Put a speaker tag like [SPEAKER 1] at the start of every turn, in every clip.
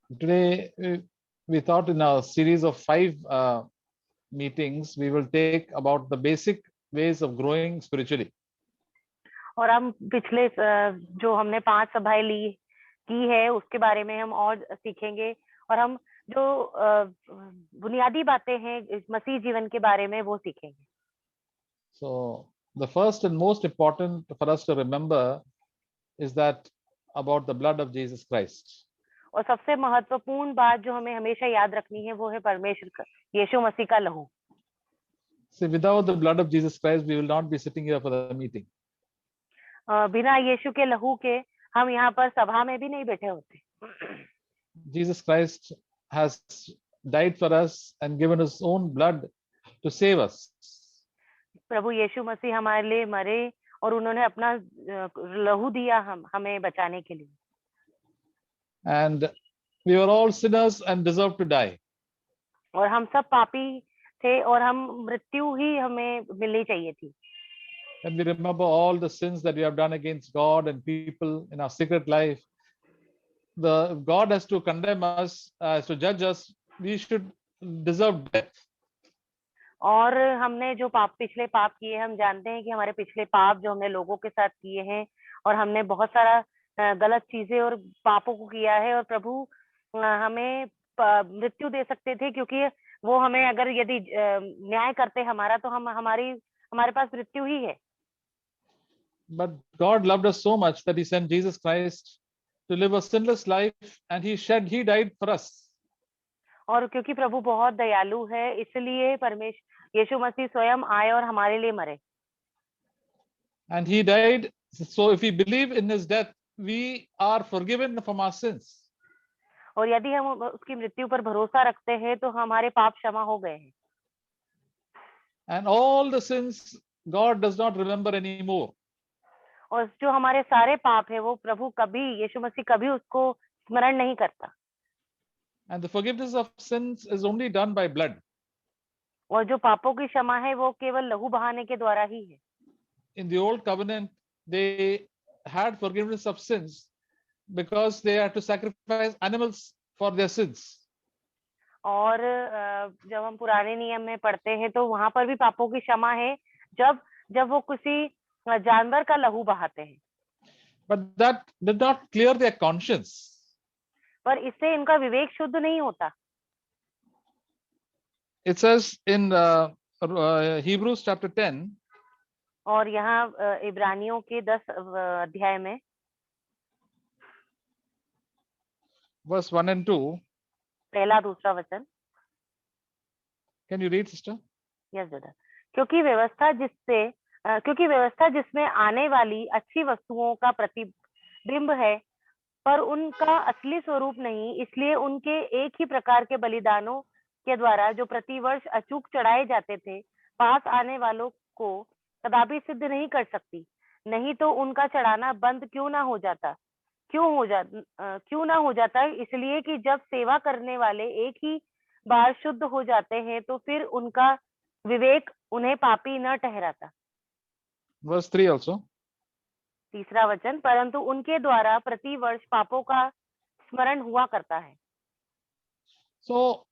[SPEAKER 1] Today, we thought in our series of 5 meetings, we will take about the basic ways of growing spiritually.
[SPEAKER 2] और हम पिछले जो हमने 5 सभाएं ली की है उसके बारे में हम और सीखेंगे और हम जो बुनियादी बातें हैं इस मसीह जीवन के बारे में वो सीखेंगे.
[SPEAKER 1] So the first and most important for us to remember is that about the blood of Jesus Christ.
[SPEAKER 2] और सबसे महत्वपूर्ण बात जो हमें हमेशा याद रखनी है वो है परमेश्वर का यीशु मसीह का लहू.
[SPEAKER 1] See, without the blood of Jesus Christ, we will not be sitting here for the meeting.
[SPEAKER 2] बिना यीशु के लहू के हम यहाँ पर सभा में भी नहीं बैठे होते.
[SPEAKER 1] Jesus Christ has died for us and given his own blood to save us.
[SPEAKER 2] प्रभु यीशु मसीह हमारे लिए मरे और उन्होंने अपना लहू दिया हमें बचाने के लिए.
[SPEAKER 1] And we were all sinners and deserved to die.
[SPEAKER 2] और हम सब पापी थे और हम मृत्यु ही हमें मिलनी चाहिए थी.
[SPEAKER 1] And we remember all the sins that we have done against God and people in our secret life. God has to condemn us, has to judge us. We should deserve death.
[SPEAKER 2] और हमने जो पिछले पाप किए हम जानते हैं कि हमारे पिछले पाप जो हमने लोगों के साथ किए हैं और हमने बहुत सारा गलत चीजें और पापों को किया है और प्रभु हमें मृत्यु दे सकते थे क्योंकि वो हमें अगर यदि न्याय करते हमारा तो हमारे पास मृत्यु ही है.
[SPEAKER 1] But God loved us so much that he sent Jesus Christ to live a sinless life and he died for us.
[SPEAKER 2] और क्योंकि प्रभु बहुत दयालु है इसलिए परमेश्वर यीशु मसीह स्वयं आए और हमारे लिए मरे.
[SPEAKER 1] And he died, so if we believe in his death, we are forgiven from our sins.
[SPEAKER 2] और यदि हम उसकी मृत्यु पर भरोसा रखते हैं तो हमारे पाप क्षमा हो गए हैं.
[SPEAKER 1] And all the sins God does not remember anymore.
[SPEAKER 2] और जो हमारे सारे पाप है वो प्रभु कभी यीशु मसीह कभी उसको स्मरण नहीं करता.
[SPEAKER 1] And the forgiveness of sins is only done by blood.
[SPEAKER 2] और जो पापों की क्षमा है वो केवल लहू बहाने के द्वारा ही है.
[SPEAKER 1] In the old covenant, they had forgiveness of sins because they had to sacrifice animals for their sins.
[SPEAKER 2] और जब हम पुराने नियम में पढ़ते हैं तो वहां पर भी पापों की क्षमा है जब वो किसी जानवर का लहू बहाते हैं.
[SPEAKER 1] But that did not clear their conscience.
[SPEAKER 2] पर इससे इनका विवेक शुद्ध नहीं होता.
[SPEAKER 1] It says in Hebrews chapter 10.
[SPEAKER 2] और यहाँ इब्रानियों के 10 अध्याय में
[SPEAKER 1] verse 1 and 2.
[SPEAKER 2] पहला दूसरा वचन.
[SPEAKER 1] Can you read, sister?
[SPEAKER 2] Yes, brother. क्योंकि व्यवस्था जिसमें आने वाली अच्छी वस्तुओं का प्रतिबिंब है पर उनका असली स्वरूप नहीं, इसलिए उनके एक ही प्रकार के बलिदानों के द्वारा जो प्रतिवर्ष अचूक चढ़ाए जाते थे पास आने वालों को कदापि सिद्ध नहीं कर सकती. नहीं तो उनका चढ़ाना बंद क्यों ना हो जाता इसलिए कि जब सेवा करने वाले एक ही बार शुद्ध हो जाते हैं तो फिर उनका विवेक उन्हें पापी न ठहराता.
[SPEAKER 1] Verse 3 also.
[SPEAKER 2] तीसरा वचन. परंतु उनके द्वारा प्रति वर्ष पापों का स्मरण हुआ करता है.
[SPEAKER 1] So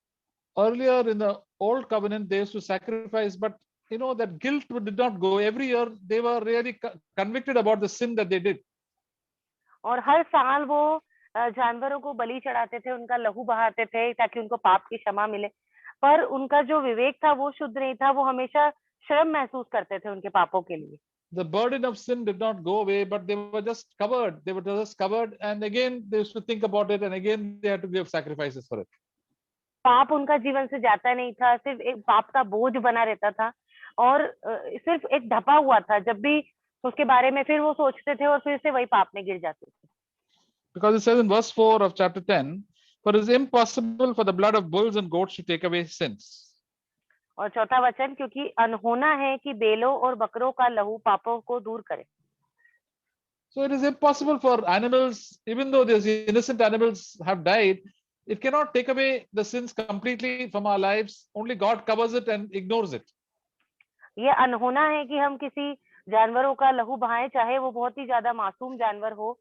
[SPEAKER 1] earlier in the old covenant they used to sacrifice, but you know that guilt did not go. Every year they were really convicted about the sin that they did.
[SPEAKER 2] और हर साल वो जानवरों को बलि चढ़ाते थे, उनका लहू बहाते थे ताकि उनको पाप की क्षमा मिले, पर उनका जो विवेक था वो शुद्ध नहीं था. वो हमेशा शर्म महसूस करते थे उनके पापों के लिए.
[SPEAKER 1] The burden of sin did not go away, but they were just covered. They were just covered, and again they used to think about it, and again they had to give sacrifices for it.
[SPEAKER 2] पाप उनका जीवन से जाता नहीं था, सिर्फ एक पाप का बोझ बना रहता था और सिर्फ एक ढपा हुआ था. जब भी उसके बारे में फिर वो सोचते थे और फिर से वही पाप में गिर जाते थे.
[SPEAKER 1] Because it says in verse 4 of chapter 10, for it is impossible for the blood of bulls and goats to take away sins.
[SPEAKER 2] और चौथा वचन. क्योंकि अनहोना है कि बेलों और बकरों का लहू पापों को दूर करे.
[SPEAKER 1] So it is impossible for animals, even though these innocent animals have died, it cannot take away the sins completely from our lives. Only God covers it and ignores it.
[SPEAKER 2] ये अनहोना है कि हम किसी जानवरों का लहू बहाएं, चाहे वो बहुत ही ज्यादा मासूम जानवर हो,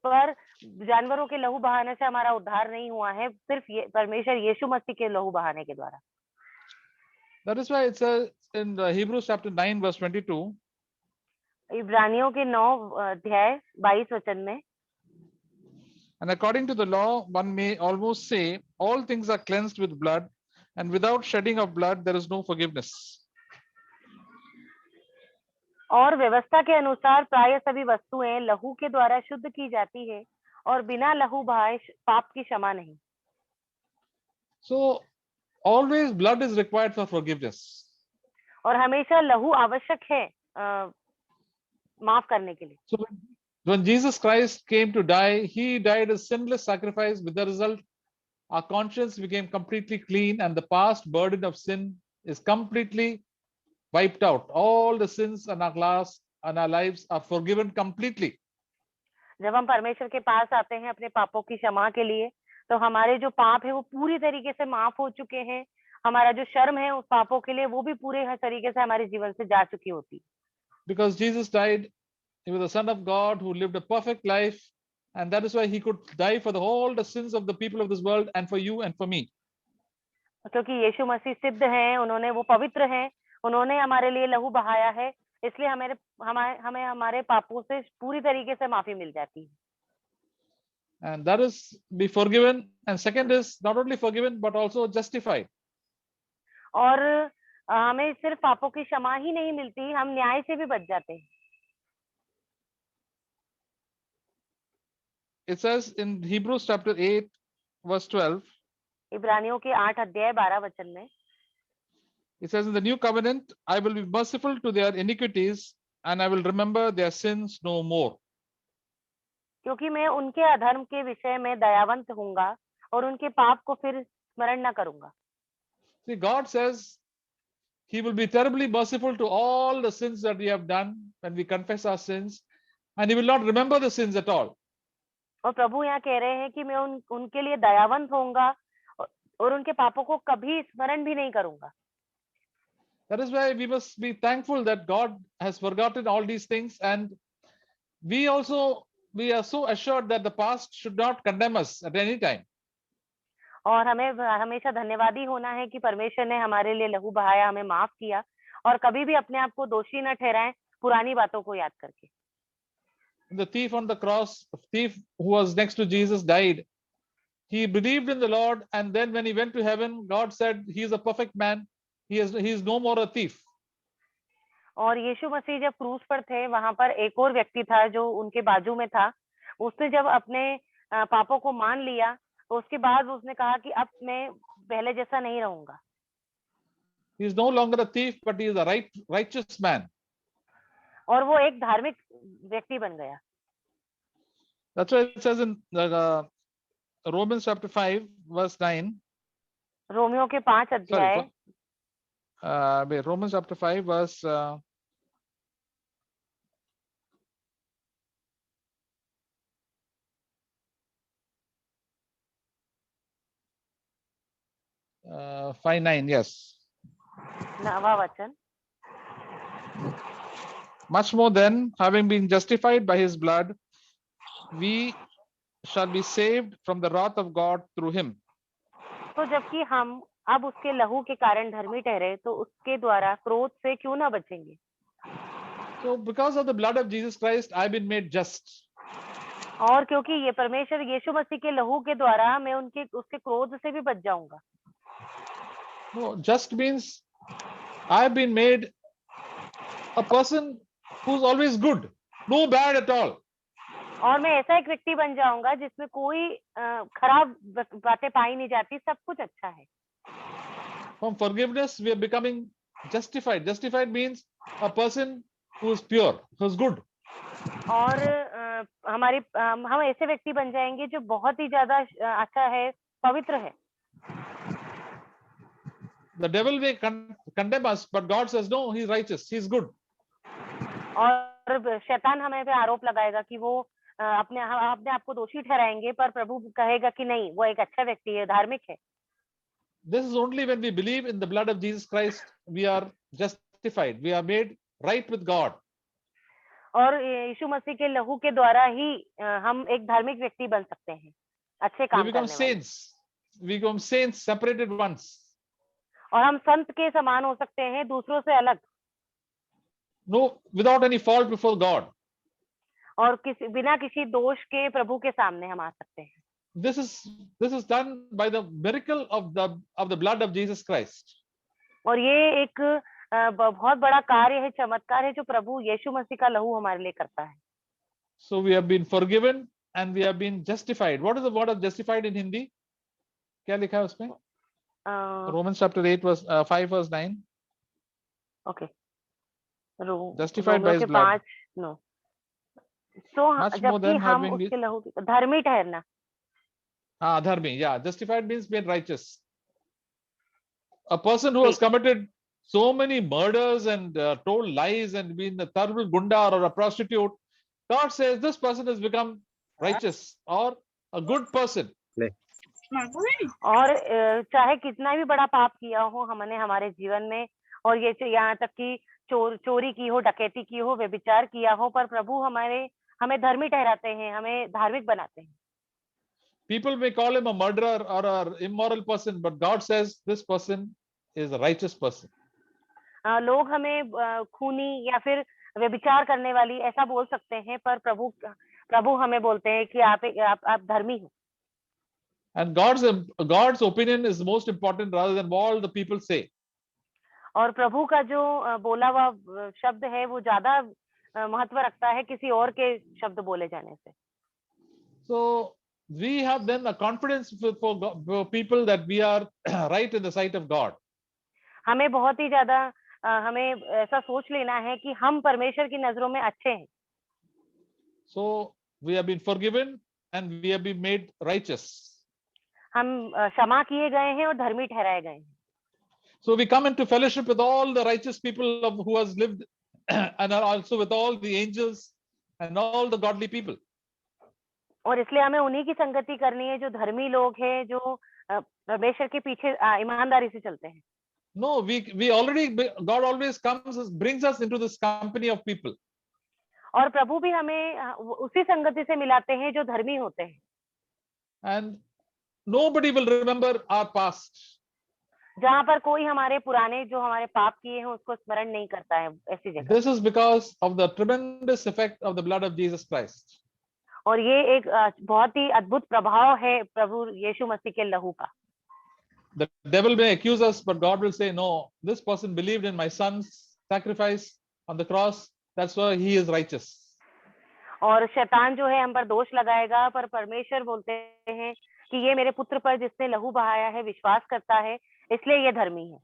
[SPEAKER 2] पर जानवरों के लहू बहाने से हमारा उद्धार नहीं हुआ है, सिर्फ ये परमेश्वर यीशु मसीह के लहू बहाने के द्वारा।
[SPEAKER 1] That is why it says in Hebrews chapter 9 verse 22,
[SPEAKER 2] इब्रानियों के 9 अध्याय 22 वचन में,
[SPEAKER 1] and according to the law, one may almost say, all things are cleansed with blood, and without shedding of blood, there is no forgiveness.
[SPEAKER 2] और व्यवस्था के अनुसार प्राय सभी वस्तुएं लहू के द्वारा शुद्ध की जाती है, और बिना लहू बहाए पाप की क्षमा नहीं।
[SPEAKER 1] So always blood is required for forgiveness.
[SPEAKER 2] और हमेशा लहू आवश्यक है माफ करने के लिए।
[SPEAKER 1] So when Jesus Christ came to die, he died a sinless sacrifice. With the result, our conscience became completely clean, and the past burden of sin is completely wiped out. All the sins in our lives are forgiven completely.
[SPEAKER 2] जब हम परमेश्वर के पास आते हैं अपने पापों की क्षमा के लिए, तो हमारे जो पाप है वो पूरी तरीके से माफ हो चुके हैं। हमारा जो शर्म है उस पापों के लिए वो भी पूरे तरीके से हमारे जीवन से जा चुकी होती।
[SPEAKER 1] Because Jesus died, he was the Son of God who lived a perfect life, and that is why he could die for all the sins of the people of this world and for you and for me.
[SPEAKER 2] क्योंकि यीशु मसीह सिद्ध हैं, उन्होंने वो पवित्र हैं, उन्होंने हमारे लिए लहू बहाया है, इसलिए हमें हमारे पापों से पूरी तरीके से माफी मिल जाती है।
[SPEAKER 1] And that is be forgiven, and second is not only forgiven but also justified.
[SPEAKER 2] और हमें सिर्फ पापों की क्षमा ही नहीं मिलती, हम न्याय से भी बच जाते हैं।
[SPEAKER 1] It says in Hebrews chapter 8 verse 12,
[SPEAKER 2] इब्रानियों के 8 अध्याय 12 वचन में,
[SPEAKER 1] it says, in the new covenant, I will be merciful to their iniquities, and I will remember their sins no more.
[SPEAKER 2] क्योंकि मैं उनके अधर्म के विषय में दयावंत होऊंगा और उनके पाप को फिर स्मरण न करूंगा।
[SPEAKER 1] See, God says he will be terribly merciful to all the sins that we have done when we confess our sins, and he will not remember the sins at all.
[SPEAKER 2] और प्रभु यहाँ कह रहे हैं कि मैं उनके लिए दयावंत होऊंगा और उनके पापों को कभी स्मरण भी नहीं करूंगा।
[SPEAKER 1] That is why we must be thankful that God has forgotten all these things, and we are so assured that the past should not condemn us at any time.
[SPEAKER 2] और हमें हमेशा धन्यवादी होना है कि परमेश्वर ने हमारे लिए लहू बहाया, हमें माफ किया, और कभी भी अपने आप को दोषी न ठहराएं पुरानी बातों को याद करके।
[SPEAKER 1] The thief on the cross, the thief who was next to Jesus, died. He believed in the Lord, and then when he went to heaven, God said he is a perfect man. He is no more a thief.
[SPEAKER 2] और यीशु मसीह जब क्रूस पर थे, वहां पर एक और व्यक्ति था जो उनके बाजू में था। उसने जब अपने पापों को मान लिया, तो उसके बाद उसने कहा कि अब मैं पहले जैसा नहीं रहूंगा।
[SPEAKER 1] He is no longer a thief, but he is a righteous man.
[SPEAKER 2] और वो एक धार्मिक व्यक्ति बन गया।
[SPEAKER 1] That's why it says in Romans chapter 5 verse 9.
[SPEAKER 2] Romeo के 5 अध्याय,
[SPEAKER 1] Romans chapter 5 verse 5:9, yes.
[SPEAKER 2] 9वां वचन,
[SPEAKER 1] Much more then, having been justified by his blood, we shall be saved from the wrath of God through him.
[SPEAKER 2] तो जबकि हम अब उसके लहू के कारण धर्मी ठहरे, तो उसके द्वारा क्रोध से क्यों ना बचेंगे।
[SPEAKER 1] So because of the blood of Jesus Christ, I've been made just.
[SPEAKER 2] और क्योंकि ये परमेश्वर यीशु मसीह के लहू के द्वारा मैं उसके क्रोध से भी बच जाऊंगा।
[SPEAKER 1] No, just means I've been made a person who's always good, no bad at all.
[SPEAKER 2] और मैं ऐसा एक व्यक्ति बन जाऊंगा जिसमें कोई खराब बातें पाई नहीं जाती, सब कुछ अच्छा है।
[SPEAKER 1] From forgiveness, we are becoming justified. Justified means a person who is pure, who is good.
[SPEAKER 2] और हम ऐसे व्यक्ति बन जाएंगे जो बहुत ही ज्यादा अच्छा है, पवित्र है।
[SPEAKER 1] The devil may condemn us, but God says no, he's righteous, he's good.
[SPEAKER 2] और शैतान हमें पे आरोप लगाएगा कि वो अपने आप को दोषी ठहराएंगे, पर प्रभु कहेगा कि नहीं, वो एक अच्छा व्यक्ति है, धार्मिक है।
[SPEAKER 1] This is only when we believe in the blood of Jesus Christ, we are justified, we are made right with God.
[SPEAKER 2] और यीशु मसीह के लहू के द्वारा ही हम एक धार्मिक व्यक्ति बन सकते हैं, अच्छे
[SPEAKER 1] We
[SPEAKER 2] काम
[SPEAKER 1] become
[SPEAKER 2] करने वाले,
[SPEAKER 1] saints. We become saints, separated ones.
[SPEAKER 2] और हम संत के समान हो सकते हैं, दूसरों से अलग,
[SPEAKER 1] No, without any fault before God.
[SPEAKER 2] और बिना किसी दोष के प्रभु के सामने हम आ सकते हैं।
[SPEAKER 1] This is done by the miracle of the blood of Jesus Christ.
[SPEAKER 2] और ये एक बहुत बड़ा कार्य है, चमत्कार है जो प्रभु यीशु मसीह का लहू हमारे लिए करता है।
[SPEAKER 1] So we have been forgiven and we have been justified. What is the word of justified in Hindi? क्या लिखा है उसमें? Romans chapter 8 verse 5 verse 9.
[SPEAKER 2] Okay,
[SPEAKER 1] Justified by
[SPEAKER 2] Romeo
[SPEAKER 1] his
[SPEAKER 2] के
[SPEAKER 1] blood.
[SPEAKER 2] 5 9। तो
[SPEAKER 1] Much more
[SPEAKER 2] जबकि
[SPEAKER 1] than
[SPEAKER 2] हम
[SPEAKER 1] having
[SPEAKER 2] उसके लहू धर्मी ठहरना,
[SPEAKER 1] dharmi. Yeah, justified means made righteous. A person who has
[SPEAKER 2] ठीक,
[SPEAKER 1] committed so many murders and told lies and been a terrible gunda or a prostitute, God says this person has become righteous or a good person.
[SPEAKER 2] और चाहे कितना भी बड़ा पाप किया हो हमने हमारे जीवन में, और ये यहाँ तक कि चोरी की हो, डकैती की हो, व्यभिचार किया हो, पर प्रभु हमें धर्मी ठहराते हैं, हमें धार्मिक बनाते हैं।
[SPEAKER 1] People may call him a murderer or an immoral person, but God says this person is a righteous person.
[SPEAKER 2] लोग हमें खूनी या फिर व्यभिचार करने वाली ऐसा बोल सकते हैं, पर प्रभु हमें बोलते हैं कि आप धर्मी हो।
[SPEAKER 1] And God's opinion is most important rather than all the people say.
[SPEAKER 2] और प्रभु का जो बोला हुआ शब्द है वो ज्यादा महत्व रखता है किसी और के शब्द बोले जाने से।
[SPEAKER 1] So we have then a confidence for people that we are right in the sight of God.
[SPEAKER 2] हमें बहुत ही ज्यादा हमें ऐसा सोच लेना है कि हम परमेश्वर की नजरों में अच्छे हैं।
[SPEAKER 1] So we have been forgiven and we have been made righteous.
[SPEAKER 2] हम क्षमा किए गए हैं और धर्मी ठहराए गए हैं।
[SPEAKER 1] So we come into fellowship with all the righteous people who has lived and also with all the angels and all the godly people.
[SPEAKER 2] और इसलिए हमें उन्हीं की संगति करनी है जो धर्मी लोग हैं, जो परमेश्वर के पीछे ईमानदारी से चलते हैं।
[SPEAKER 1] No, God always brings us into this company of people.
[SPEAKER 2] और प्रभु भी हमें उसी संगति से मिलाते हैं जो धर्मी होते हैं।
[SPEAKER 1] And nobody will remember our past.
[SPEAKER 2] जहाँ पर कोई हमारे पुराने जो हमारे पाप किए हैं उसको स्मरण नहीं करता है ऐसी जगह।
[SPEAKER 1] This is because of the tremendous effect of the blood of Jesus Christ.
[SPEAKER 2] और ये एक बहुत ही अद्भुत प्रभाव है प्रभु यीशु मसीह के लहू का।
[SPEAKER 1] The devil may accuse us, but God will say, no, this person believed in my son's sacrifice on the cross. That's why he is righteous.
[SPEAKER 2] और शैतान जो है हम पर दोष लगाएगा, पर परमेश्वर बोलते हैं कि ये मेरे पुत्र पर जिसने लहू बहाया है विश्वास करता है, इसलिए ये धर्मी है।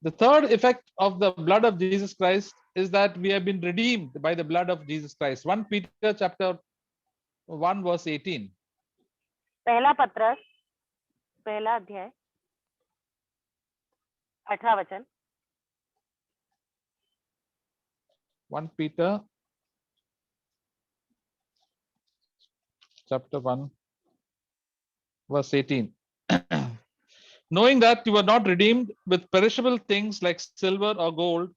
[SPEAKER 1] The third effect of the blood of Jesus Christ is that we have been redeemed by the blood of Jesus Christ. 1 Peter chapter 1 verse 18.
[SPEAKER 2] पहला पत्रस पहला अध्याय 18 वचन।
[SPEAKER 1] 1 Peter chapter 1 verse 18. Knowing that you were not redeemed with perishable things like silver or gold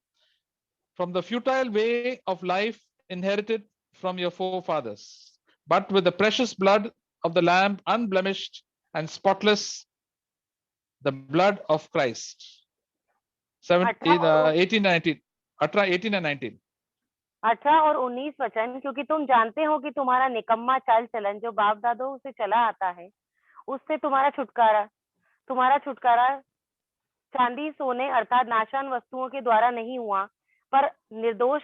[SPEAKER 1] from the futile way of life inherited from your forefathers, but with the precious blood of the Lamb, unblemished and spotless, the blood of Christ. 18 and 19.
[SPEAKER 2] 18 और 19 वचन। क्योंकि तुम जानते हो कि तुम्हारा निकम्मा चाल चलन जो बाप दादों से चला आता है, उससे तुम्हारा छुटकारा चांदी सोने अर्थात नाशवान वस्तुओं के द्वारा नहीं हुआ, पर निर्दोष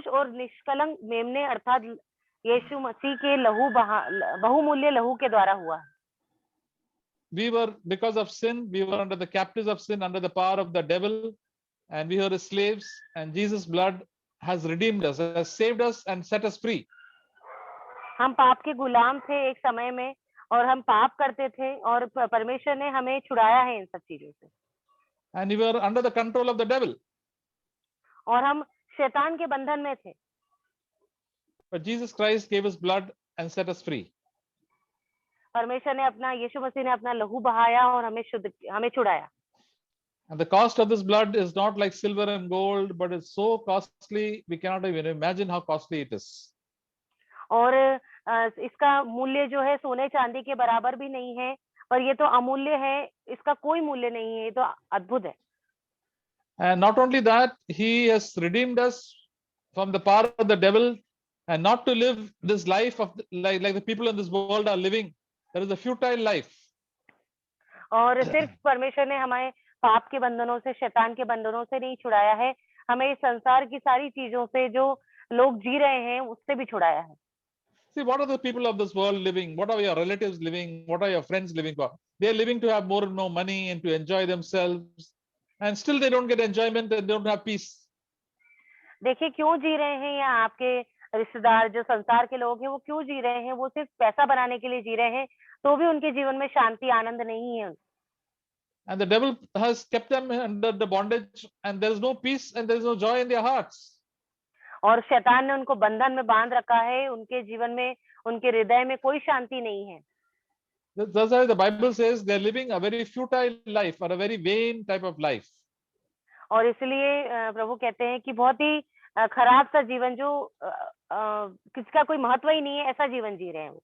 [SPEAKER 2] और निष्कलंक मेमने अर्थात यीशु मसीह के बहुमूल्य लहू के द्वारा हुआ।
[SPEAKER 1] We were, because of sin, we were under the captives of sin, under the power of the devil, and we were his slaves, and Jesus' blood has redeemed us, has saved us and set us free.
[SPEAKER 2] हम पाप के गुलाम थे एक समय में, और हम पाप करते थे, और परमेश्वर ने हमें छुड़ाया है इन सब चीजों से।
[SPEAKER 1] And we were under the control of the devil.
[SPEAKER 2] और हम शैतान के बंधन में थे।
[SPEAKER 1] But Jesus Christ gave his blood and set us free.
[SPEAKER 2] परमेश्वर ने यीशु मसीह ने अपना लहू बहाया और हमें छुड़ाया।
[SPEAKER 1] And the cost of this blood is not like silver and gold, but it's so costly, we cannot even imagine how costly it is.
[SPEAKER 2] और इसका मूल्य जो है सोने चांदी के बराबर भी नहीं है, पर ये तो अमूल्य है, इसका कोई मूल्य नहीं है, ये तो अद्भुत है।
[SPEAKER 1] And not only that, he has redeemed us from the power of the devil, and not to live this life of like the people in this world are living. That is a futile life.
[SPEAKER 2] और सिर्फ परमेश्वर ने हमें पाप के बंधनों से, शैतान के बंधनों से नहीं छुड़ाया है, हमें इस संसार की सारी चीजों से जो लोग जी रहे हैं उससे भी छुड़ाया है।
[SPEAKER 1] See, what are the people of this world living? What are your relatives living? What are your friends living for? They are living to have more and more money and to enjoy themselves, and still they don't get enjoyment and they don't have peace.
[SPEAKER 2] देखिए क्यों जी रहे हैं, या आपके रिश्तेदार जो संसार के लोग हैं वो क्यों जी रहे हैं, वो सिर्फ पैसा बनाने के लिए जी रहे हैं, तो भी उनके जीवन में शांति आनंद नहीं है।
[SPEAKER 1] And the devil has kept them under the bondage, and there is no peace and there is no joy in their hearts.
[SPEAKER 2] और शैतान ने उनको बंधन में बांध रखा है, उनके जीवन में, उनके हृदय में कोई शांति नहीं है।
[SPEAKER 1] That's why the Bible says they are living a very futile life or a very vain type of life.
[SPEAKER 2] और इसलिए प्रभु कहते हैं कि बहुत ही खराब सा जीवन, जो किसका कोई महत्व ही नहीं है, ऐसा जीवन जी रहे हैं वो।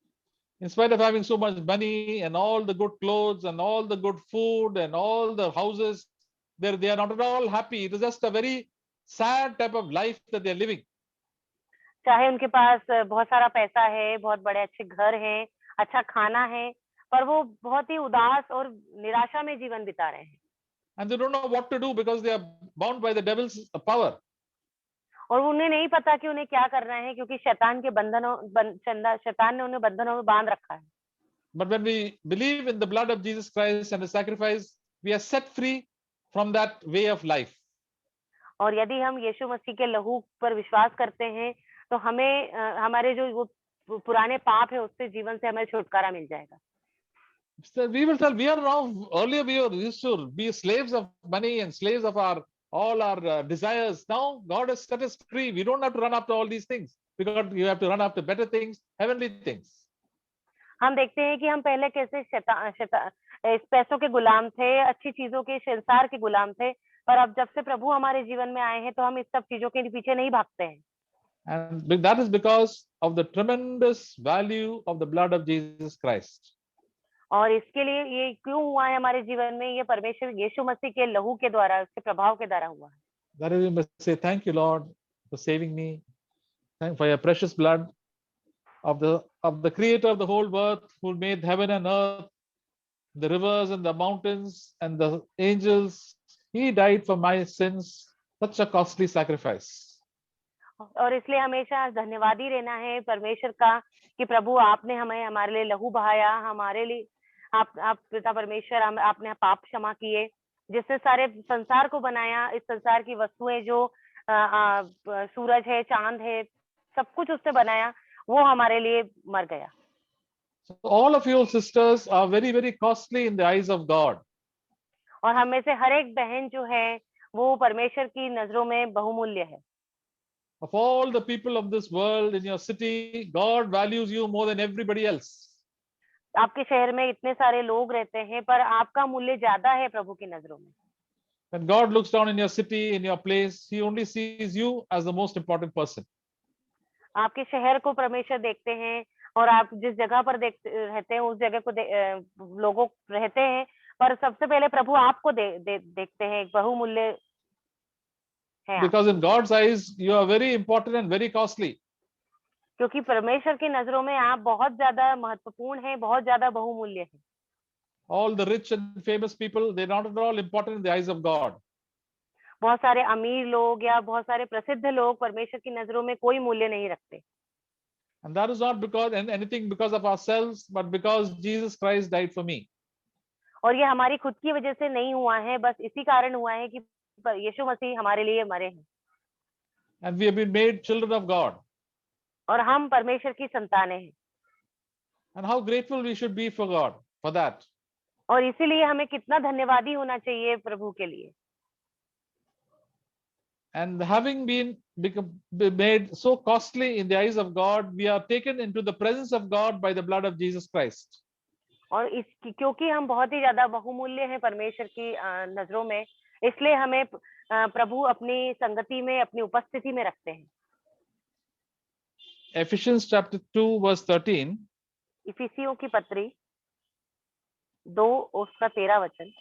[SPEAKER 1] In spite of having so much money and all the good clothes and all the good food and all the houses, they are not at all happy. It is just a very sad type of life that they are living.
[SPEAKER 2] चाहे उनके पास बहुत सारा पैसा है, बहुत बड़े अच्छे घर हैं, अच्छा खाना है, पर वो बहुत ही उदास और निराशा में जीवन बिता रहे हैं।
[SPEAKER 1] And they don't know what to do because they are bound by the devil's power.
[SPEAKER 2] और उन्हें नहीं पता कि उन्हें क्या करना है, क्योंकि शैतान के शैतान ने उन्हें बंधनों में बांध रखा है।
[SPEAKER 1] But when we believe in the blood of Jesus Christ and the sacrifice, we are set free from that way of life.
[SPEAKER 2] और यदि हम यीशु मसीह के लहू पर विश्वास करते हैं, तो हमें हमारे जो वो पुराने पाप है उससे, जीवन से हमें छुटकारा मिल जाएगा।
[SPEAKER 1] So we will tell, we are wrong. Earlier we used to be slaves of money and slaves of all our desires. Now God has set us free. We don't have to run after all these things, because you have to run after better things, heavenly things.
[SPEAKER 2] हम देखते हैं कि हम पहले कैसे इस पैसों के गुलाम थे, अच्छी चीजों के, संसार के गुलाम थे, पर अब जब से प्रभु हमारे जीवन में आए हैं तो हम इस सब चीजों के पीछे नहीं भागते हैं।
[SPEAKER 1] And that is because of the tremendous value of the blood of Jesus Christ.
[SPEAKER 2] और इसके लिए ये क्यों हुआ है हमारे जीवन में, ये परमेश्वर यीशु मसीह के लहू के द्वारा, उसके प्रभाव के द्वारा हुआ है।
[SPEAKER 1] That is, we must say, thank you, Lord, for saving me. Thank for your precious blood of the Creator of the whole earth, who made heaven and earth, the rivers and the mountains and the angels. He died for my sins. Such a costly sacrifice.
[SPEAKER 2] और इसलिए हमेशा धन्यवाद ही रहना है परमेश्वर का कि प्रभु आपने हमें, हमारे लिए लहू बहाया, हमारे लिए आप पिता परमेश्वर, आपने पाप क्षमा किए, जिससे सारे संसार को बनाया। इस संसार की वस्तुएं जो सूरज है, चांद है, सब कुछ उससे बनाया, वो हमारे लिए मर गया।
[SPEAKER 1] So all of you sisters are very, very costly in the eyes of God.
[SPEAKER 2] और हम में से हर एक बहन जो है वो परमेश्वर की नजरों में बहुमूल्य है।
[SPEAKER 1] Of all the people of this world in your city, God values you more than everybody else.
[SPEAKER 2] आपके शहर में इतने सारे लोग रहते हैं, पर आपका मूल्य ज्यादा है प्रभु की नजरों में।
[SPEAKER 1] When God looks down in your city, in your place, He only sees you as the most important person.
[SPEAKER 2] आपके शहर को परमेश्वर देखते हैं, और आप जिस जगह पर रहते हैं उस जगह को लोगों रहते हैं, पर सबसे पहले प्रभु आपको देखते हैं, एक बहुमूल्य है।
[SPEAKER 1] Because in God's eyes, you are very important and very costly.
[SPEAKER 2] क्योंकि परमेश्वर की नजरों में आप बहुत ज्यादा महत्वपूर्ण हैं, बहुत ज्यादा बहुमूल्य हैं।
[SPEAKER 1] All the rich and famous people, they're not at all important in the eyes of God.
[SPEAKER 2] बहुत सारे अमीर लोग या बहुत सारे प्रसिद्ध लोग परमेश्वर की नजरों में कोई मूल्य नहीं रखते।
[SPEAKER 1] And that is not because anything because of ourselves, but because Jesus Christ died for me.
[SPEAKER 2] और ये हमारी खुद की वजह से नहीं हुआ है, बस इसी कारण हुआ है कि यीशु मसीह हमारे लिए मरे हैं।
[SPEAKER 1] And we have been made children of God.
[SPEAKER 2] और हम परमेश्वर की संतानें हैं।
[SPEAKER 1] And how grateful we should be for God for that.
[SPEAKER 2] और इसीलिए हमें कितना धन्यवादी होना चाहिए प्रभु के लिए।
[SPEAKER 1] And having been made so costly in the eyes of God, we are taken into the presence of God by the blood of Jesus Christ.
[SPEAKER 2] और क्योंकि हम बहुत ही ज्यादा बहुमूल्य हैं परमेश्वर की नजरों में, इसलिए हमें प्रभु अपनी संगति में, अपनी उपस्थिति में रखते हैं।
[SPEAKER 1] Ephesians chapter 2 verse 13.
[SPEAKER 2] इफिसियों की पत्री 2 उसका 13 वचन।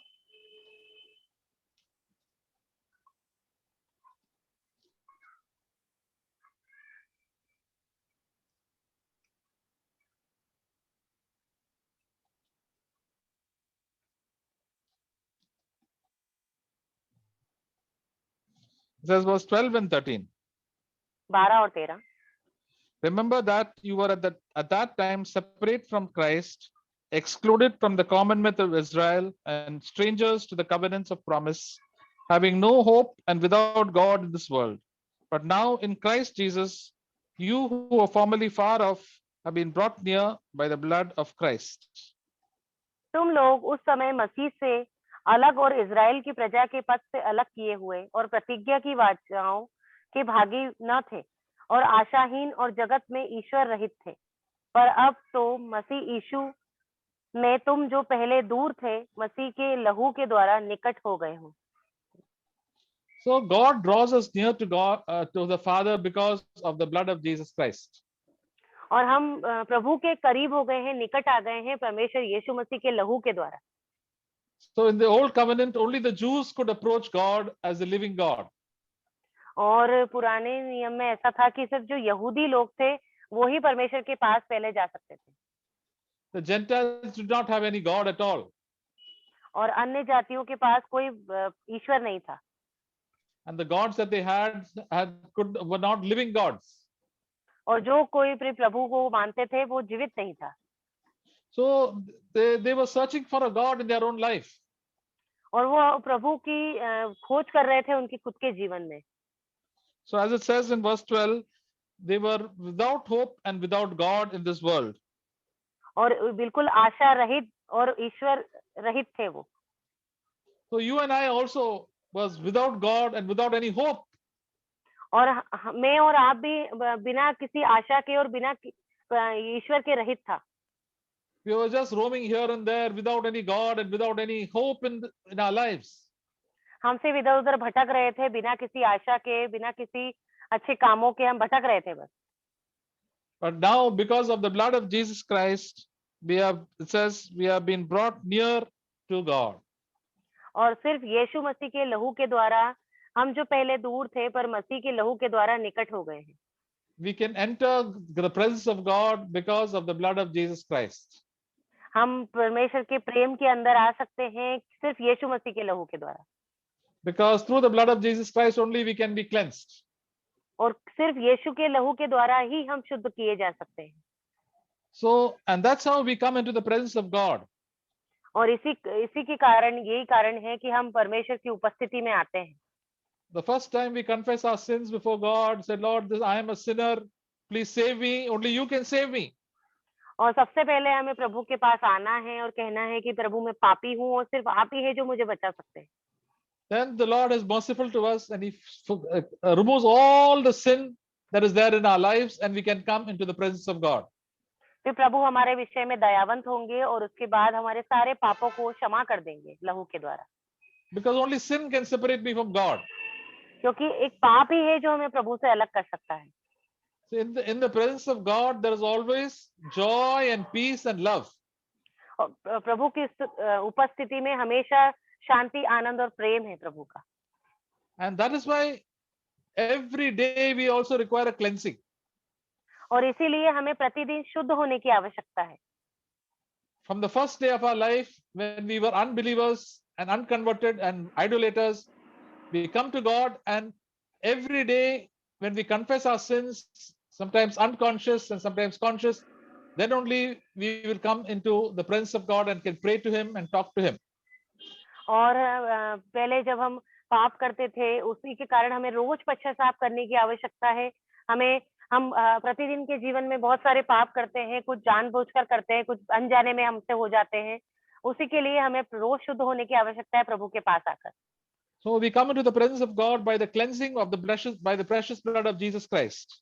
[SPEAKER 1] It says verse 12 and 13.
[SPEAKER 2] 12 और 13।
[SPEAKER 1] Remember that you were at that time separate from Christ, excluded from the commonwealth of Israel, and strangers to the covenants of promise, having no hope and without God in this world. But now in Christ Jesus, you who were formerly far off have been brought near by the blood of Christ.
[SPEAKER 2] तुम लोग उस समय मसीह से अलग और Israel की प्रजा के पद से अलग किए हुए और प्रतिज्ञा की वाचाओं के भागी न थे और आशाहीन और जगत में ईश्वर रहित थे, पर अब तो मसीह यीशु में तुम जो पहले दूर थे, मसीह के लहू के द्वारा निकट हो गए हो।
[SPEAKER 1] So God draws us near to God, to the Father, because of the blood of Jesus Christ.
[SPEAKER 2] और हम प्रभु के करीब हो गए हैं, निकट आ गए हैं परमेश्वर यीशु मसीह के लहू के द्वारा।
[SPEAKER 1] So in the old covenant, only the Jews could approach God as the living God.
[SPEAKER 2] और पुराने नियम में ऐसा था कि सिर्फ जो यहूदी लोग थे वो ही परमेश्वर के पास पहले जा सकते थे।
[SPEAKER 1] The Gentiles did not have any God at all.
[SPEAKER 2] और अन्य जातियों के पास कोई ईश्वर नहीं था।
[SPEAKER 1] And the gods that they had were not living gods.
[SPEAKER 2] और जो कोई प्रभु को मानते थे वो जीवित नहीं था।
[SPEAKER 1] So they were searching for a God in their own life.
[SPEAKER 2] और वो प्रभु की खोज कर रहे थे उनकी खुद के जीवन में।
[SPEAKER 1] So as it says in verse 12, they were without hope and without God in this world.
[SPEAKER 2] और बिल्कुल आशा रहित और ईश्वर रहित थे वो।
[SPEAKER 1] So you and I also was without God and without any hope.
[SPEAKER 2] और मैं और आप भी बिना किसी आशा के और बिना ईश्वर के रहित था।
[SPEAKER 1] We were just roaming here and there without any God and without any hope in our lives.
[SPEAKER 2] हम सिर्फ इधर उधर भटक रहे थे, बिना किसी आशा के, बिना किसी अच्छे कामों के हम भटक रहे थे बस।
[SPEAKER 1] But now, because of the blood of Jesus Christ, it says we have been brought near to God.
[SPEAKER 2] और सिर्फ यीशु मसीह के लहू के द्वारा हम जो पहले दूर थे पर मसीह के लहू के द्वारा निकट हो गए हैं।
[SPEAKER 1] We can enter the presence of God because of the blood of Jesus Christ.
[SPEAKER 2] हम परमेश्वर के प्रेम के अंदर आ सकते हैं सिर्फ यीशु मसीह के लहू के द्वारा।
[SPEAKER 1] Because through the blood of Jesus Christ only we can be cleansed.
[SPEAKER 2] और सिर्फ यीशु के लहू के द्वारा ही हम शुद्ध किए जा सकते हैं।
[SPEAKER 1] So, and that's how we come into the presence of God.
[SPEAKER 2] और इसी के कारण यही कारण है कि हम परमेश्वर की उपस्थिति में आते हैं।
[SPEAKER 1] The first time we confess our sins before God, said, Lord, I am a sinner, please save me, only you can save me.
[SPEAKER 2] और सबसे पहले हमें प्रभु के पास आना है और कहना है कि प्रभु मैं पापी हूँ और सिर्फ आप ही है जो मुझे बचा सकते हैं।
[SPEAKER 1] Then the Lord is merciful to us and he removes all the sin that is there in our lives and we can come into the presence of God.
[SPEAKER 2] फिर प्रभु हमारे विषय में दयावंत होंगे और उसके बाद हमारे सारे पापों को क्षमा कर देंगे लहू के द्वारा।
[SPEAKER 1] Because only sin can separate me from God.
[SPEAKER 2] क्योंकि एक पाप ही है जो हमें प्रभु से अलग कर सकता है।
[SPEAKER 1] So in the presence of God there is always joy and peace and love.
[SPEAKER 2] प्रभु की उपस्थिति में हमेशा शांति, आनंद और प्रेम है प्रभु का।
[SPEAKER 1] And that is why every day we also require a cleansing.
[SPEAKER 2] और इसीलिए हमें प्रतिदिन शुद्ध होने की आवश्यकता है।
[SPEAKER 1] From the first day of our life, when we were unbelievers and unconverted and idolaters, we come to God, and every day when we confess our sins, sometimes unconscious and sometimes conscious, then only we will come into the presence of God and can pray to him and talk to him.
[SPEAKER 2] और पहले जब हम पाप करते थे उसी के कारण हमें रोज पश्चाताप करने की आवश्यकता है। हम प्रतिदिन के जीवन में बहुत सारे पाप करते हैं, कुछ जानबूझकर करते हैं, कुछ अनजाने में हमसे हो जाते हैं। उसी के लिए हमें रोज शुद्ध होने की आवश्यकता है प्रभु के पास आकर।
[SPEAKER 1] So we come into the presence of God by the cleansing of by the precious blood of Jesus Christ.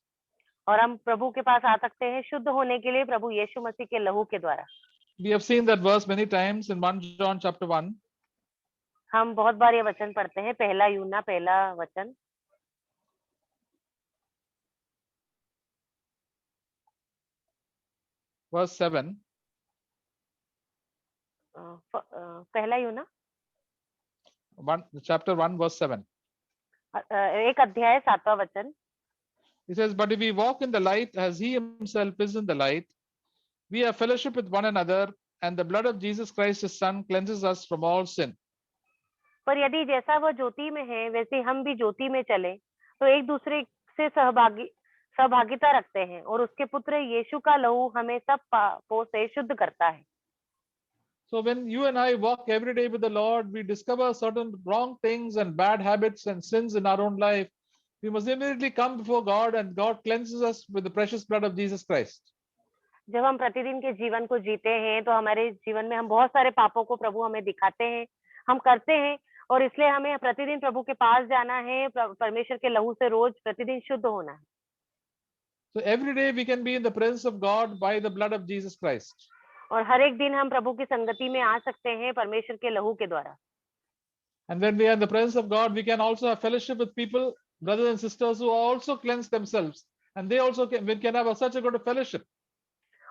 [SPEAKER 2] और हम प्रभु के पास आ सकते हैं शुद्ध होने के लिए प्रभु यीशु मसीह के लहू के द्वारा।
[SPEAKER 1] We have seen that verse many times in 1 John chapter 1.
[SPEAKER 2] हम बहुत बार ये वचन पढ़ते हैं, पहला यूहन्ना पहला वचन
[SPEAKER 1] verse 7.
[SPEAKER 2] पहला यूहन्ना
[SPEAKER 1] Chapter 1, verse 7.
[SPEAKER 2] एक अध्याय 7वां वचन.
[SPEAKER 1] He says, but if we walk in the light as he himself is in the light, we have fellowship with one another, and the blood of Jesus Christ, his son, cleanses us from all sin.
[SPEAKER 2] पर यदि जैसा वह ज्योति में है वैसे हम भी ज्योति में चले तो एक दूसरे से सहभागिता रखते हैं और उसके पुत्र यीशु का लहू हमें सब पापों से शुद्ध करता है.
[SPEAKER 1] So when you and I walk every day with the Lord, we discover certain wrong things and bad habits and sins in our own life. We must immediately come before God, and God cleanses us with the precious blood of Jesus Christ.
[SPEAKER 2] जब हम प्रतिदिन के जीवन को जीते हैं तो हमारे जीवन में हम बहुत सारे पापों को प्रभु हमें दिखाते हैं, हम करते हैं, और इसलिए हमें प्रतिदिन प्रभु के पास जाना है, परमेश्वर के लहू से रोज प्रतिदिन शुद्ध होना है.
[SPEAKER 1] So every day we can be in the presence of God by the blood of Jesus Christ.
[SPEAKER 2] और हर एक दिन हम प्रभु की संगति में आ सकते हैं परमेश्वर के लहू के द्वारा.
[SPEAKER 1] And when we are in the presence of God, we can also have fellowship with people, brothers and sisters, who also cleanse themselves, and they also we can have such a good fellowship.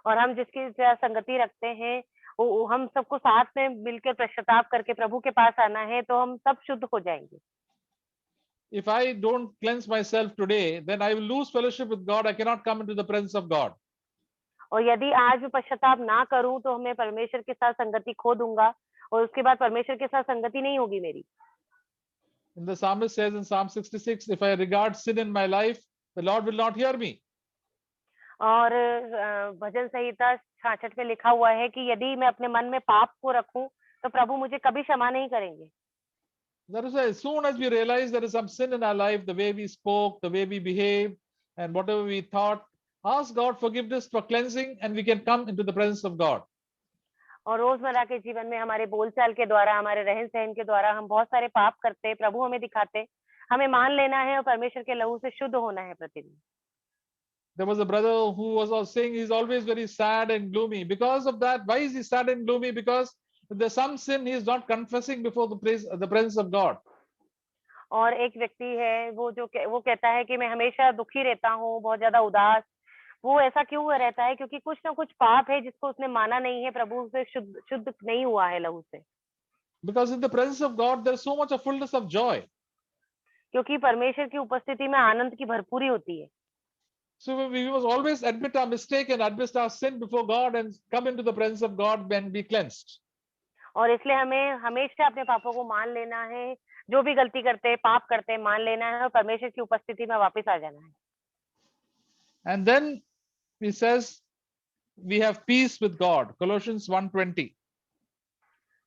[SPEAKER 2] और हम जिसकी संगति रखते हैं हम सबको साथ में मिलकर पश्चाताप करके प्रभु के पास आना है तो हम सब शुद्ध हो जाएंगे.
[SPEAKER 1] If I don't cleanse myself today, then I will lose fellowship with God. I cannot come into the presence of God.
[SPEAKER 2] और यदि आज मैं पश्चाताप ना करूं तो मैं परमेश्वर के साथ संगति खो दूंगा और उसके बाद परमेश्वर के साथ संगति नहीं होगी मेरी.
[SPEAKER 1] And the psalmist says in Psalm 66, if I regard sin in my life, the Lord will not hear me.
[SPEAKER 2] और भजन संहिता 66 में लिखा हुआ है कि यदि मैं अपने मन में पाप को रखूं तो प्रभु मुझे कभी क्षमा नहीं करेंगे.
[SPEAKER 1] That is why as soon as we realize there is some sin in our life, the way we spoke, the way we behaved, and whatever we thought, ask God forgiveness for cleansing, and we can come into the presence of God.
[SPEAKER 2] और रोजमर्रा के जीवन में हमारे बोलचाल के द्वारा, हमारे रहन सहन के द्वारा हम बहुत सारे पाप करते हैं, प्रभु हमें दिखाते, हमें मान लेना है और परमेश्वर के लहू से शुद्ध होना है प्रतिदिन.
[SPEAKER 1] There was a brother who was saying he's always very sad and gloomy. Because of that, why is he sad and gloomy? Because there's some sin he is not confessing before the presence of God.
[SPEAKER 2] और एक व्यक्ति है वो कहता है कि मैं हमेशा दुखी रहता हूँ, बहुत ज्यादा उदास. वो ऐसा क्यों रहता है? क्योंकि कुछ ना कुछ पाप है जिसको उसने माना नहीं है, प्रभु से शुद्ध नहीं हुआ है लहू से.
[SPEAKER 1] Because in the presence of God there is so much of fullness of joy.
[SPEAKER 2] क्योंकि परमेश्वर की उपस्थिति में आनंद की भरपूरी होती है.
[SPEAKER 1] So we must always admit our mistake and admit our sin before God and come into the presence of God and be cleansed.
[SPEAKER 2] और इसलिए हमें हमेशा अपने पापों को मान लेना है, जो भी गलती करते हैं, पाप करते हैं, मान लेना है और परमेश्वर की उपस्थिति में वापस आ जाना है.
[SPEAKER 1] And then he says we have peace with God, Colossians 1:20.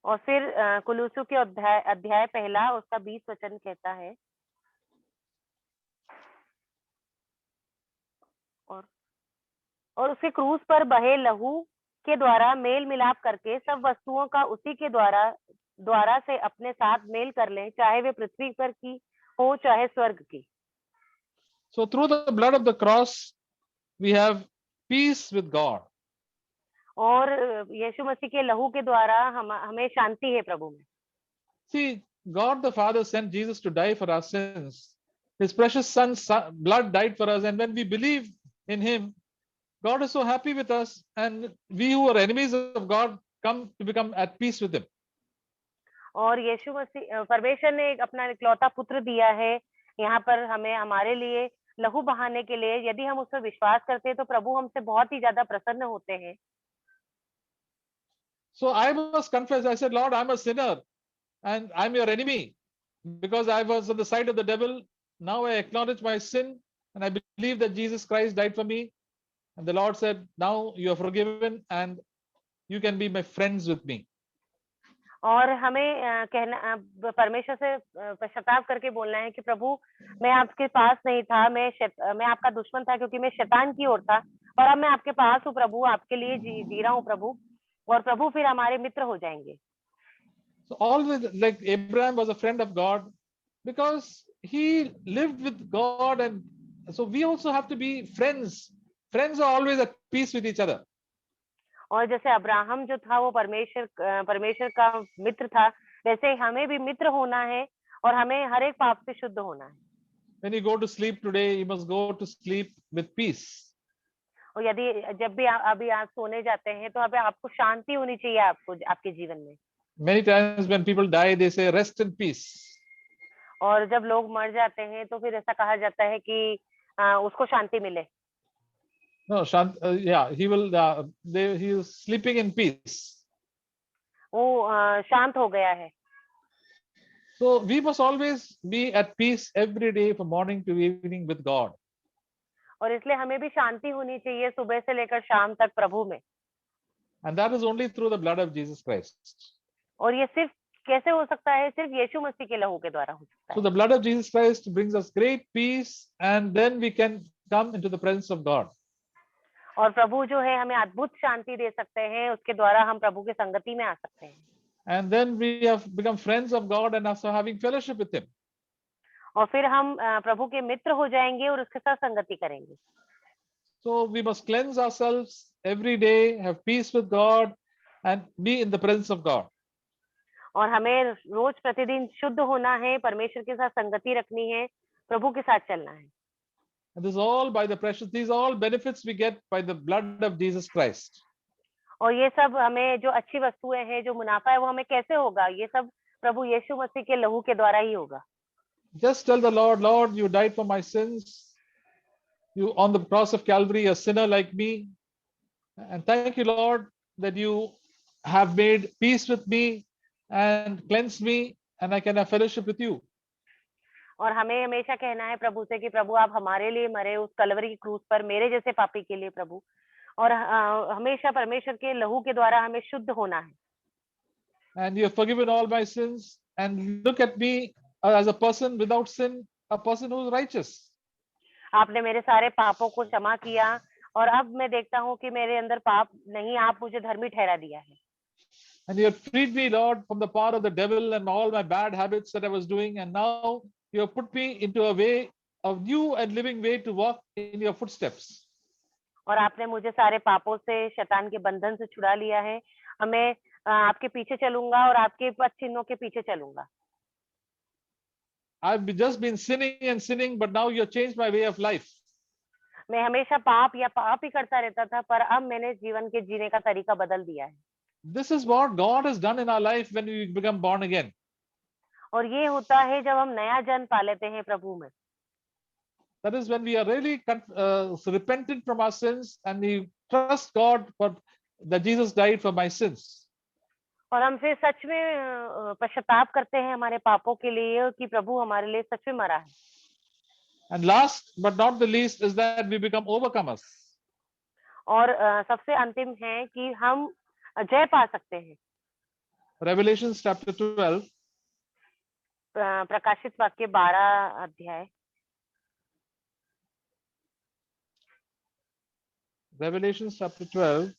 [SPEAKER 2] और फिर कुलुस्सु के अध्याय पहला उसका 20 वचन कहता है, और उसके क्रूस पर बहे लहू के द्वारा मेल मिलाप करके सब वस्तुओं का उसी के द्वारा से अपने साथ मेल कर लें, चाहे वे पृथ्वी पर की हो चाहे स्वर्ग की.
[SPEAKER 1] So through the blood of the cross we have peace with God.
[SPEAKER 2] और यीशु मसीह के लहू के द्वारा हमें शांति है प्रभु में.
[SPEAKER 1] See, God the Father sent Jesus to die for our sins. His precious son's blood died for us, and when we believe in him, God is so happy with us, and we who are enemies of God come to become at peace with him.
[SPEAKER 2] और यीशु मसीह परमेश्वर ने अपना इकलौता पुत्र दिया है यहाँ पर हमें, हमारे लिए लहू बहाने के लिए. यदि हम उस पर विश्वास करते हैं तो प्रभु हमसे बहुत ही ज्यादा प्रसन्न होते हैं.
[SPEAKER 1] So I must confess, I said, Lord, I'm a sinner and I'm your enemy because I was on the side of the devil. Now I acknowledge my sin and I believe that Jesus Christ died for me. And the Lord said, now you are forgiven and you can be my friends with me.
[SPEAKER 2] और हमें कहना, परमेश्वर से पश्चाताप करके बोलना है कि प्रभु मैं आपके पास नहीं था, मैं आपका दुश्मन था क्योंकि मैं शैतान की ओर था, और अब मैं आपके पास हूँ प्रभु, आपके लिए जी रहा हूँ प्रभु, और प्रभु फिर हमारे मित्र हो जाएंगे.
[SPEAKER 1] So always, like Abraham was a friend of God because he lived with God, and so we also have to be friends. Friends are always at peace with each other.
[SPEAKER 2] और जैसे अब्राहम जो था वो परमेश्वर का मित्र था, वैसे हमें भी मित्र होना है और हमें हर एक पाप से शुद्ध होना है।
[SPEAKER 1] When you go to sleep today, you must go to sleep with peace.
[SPEAKER 2] और यदि जब भी अभी आप सोने जाते हैं तो अभी आपको शांति होनी चाहिए आपको आपके जीवन में।
[SPEAKER 1] Many times when people die, they say, rest in peace.
[SPEAKER 2] और जब लोग मर जाते हैं तो फिर ऐसा कहा जाता है कि उसको शांति मिले।
[SPEAKER 1] No, yeah, he is sleeping in peace.
[SPEAKER 2] वो शांत हो गया है।
[SPEAKER 1] So we must always be at peace every day from morning to evening with God.
[SPEAKER 2] और इसलिए हमें भी शांति होनी चाहिए सुबह से लेकर शाम तक प्रभु में।
[SPEAKER 1] And that is only through the blood of Jesus Christ.
[SPEAKER 2] और ये सिर्फ कैसे हो सकता है? सिर्फ यीशु मसीह के लहू के द्वारा हो सकता
[SPEAKER 1] So
[SPEAKER 2] है।
[SPEAKER 1] the blood of Jesus Christ brings us great peace, and then we can come into the presence of God.
[SPEAKER 2] और प्रभु जो है हमें अद्भुत शांति दे सकते हैं, उसके द्वारा हम प्रभु की संगति में आ सकते हैं।
[SPEAKER 1] And then we have become friends of God and also having fellowship with Him.
[SPEAKER 2] और फिर हम प्रभु के मित्र हो जाएंगे और उसके साथ संगति करेंगे।
[SPEAKER 1] So we must cleanse ourselves every day, have peace with God, and be in the presence of God.
[SPEAKER 2] और हमें रोज प्रतिदिन शुद्ध होना है, परमेश्वर के साथ संगति रखनी है, प्रभु के साथ चलना है।
[SPEAKER 1] And this is all by the precious, these are all benefits we get by the blood of Jesus Christ.
[SPEAKER 2] और ये सब हमें जो अच्छी वस्तुएं हैं, जो मुनाफा है, वो हमें कैसे होगा? ये सब प्रभु यीशु मसीह के लहू के द्वारा ही होगा।
[SPEAKER 1] Just tell the Lord, Lord, you died for my sins. You on the cross of Calvary, a sinner like me. And thank you, Lord, that you have made peace with me and cleansed me, and I can have fellowship with you.
[SPEAKER 2] और हमें हमेशा कहना है प्रभु से कि प्रभु आप हमारे लिए मरे उस कलवरी की क्रूस पर, मेरे जैसे पापी के लिए प्रभु। और हमेशा परमेश्वर के लहू के द्वारा हमें शुद्ध होना है।
[SPEAKER 1] And you have forgiven all my sins, and look at me as a person without sin, a person who is righteous.
[SPEAKER 2] आपने मेरे सारे पापों को क्षमा किया और अब मैं देखता हूँ कि मेरे अंदर पाप नहीं, आप मुझे धर्मी ठहरा दिया है।
[SPEAKER 1] And you have freed me, Lord, from the power of the devil and all my bad habits that I was doing, and now you have put me into a way, a new and living way to walk in your footsteps.
[SPEAKER 2] और आपने मुझे सारे पापों से, शैतान के बंधन से छुड़ा लिया है। मैं आपके पीछे चलूंगा और आपके पद चिन्हों के पीछे चलूंगा।
[SPEAKER 1] I've just been sinning and sinning, but now you have changed my way of life.
[SPEAKER 2] मैं हमेशा पाप ही करता रहता था, पर अब मैंने जीवन के जीने का तरीका बदल दिया है।
[SPEAKER 1] This is what God has done in our life when we become born again.
[SPEAKER 2] और ये होता है जब हम नया जन्म पा लेते हैं प्रभु में।
[SPEAKER 1] That is when we are really repentant from our sins and we trust God for that Jesus died for my sins.
[SPEAKER 2] और हम फिर सच में पश्चाताप करते हैं हमारे पापों के लिए कि प्रभु हमारे लिए सच में मरा है।
[SPEAKER 1] And last but not the least is that we become overcomers.
[SPEAKER 2] और सबसे अंतिम है कि हम जय पा सकते हैं।
[SPEAKER 1] Revelation chapter 12.
[SPEAKER 2] प्रकाशित वाक्य 12 अध्याय।
[SPEAKER 1] Revelation chapter 12,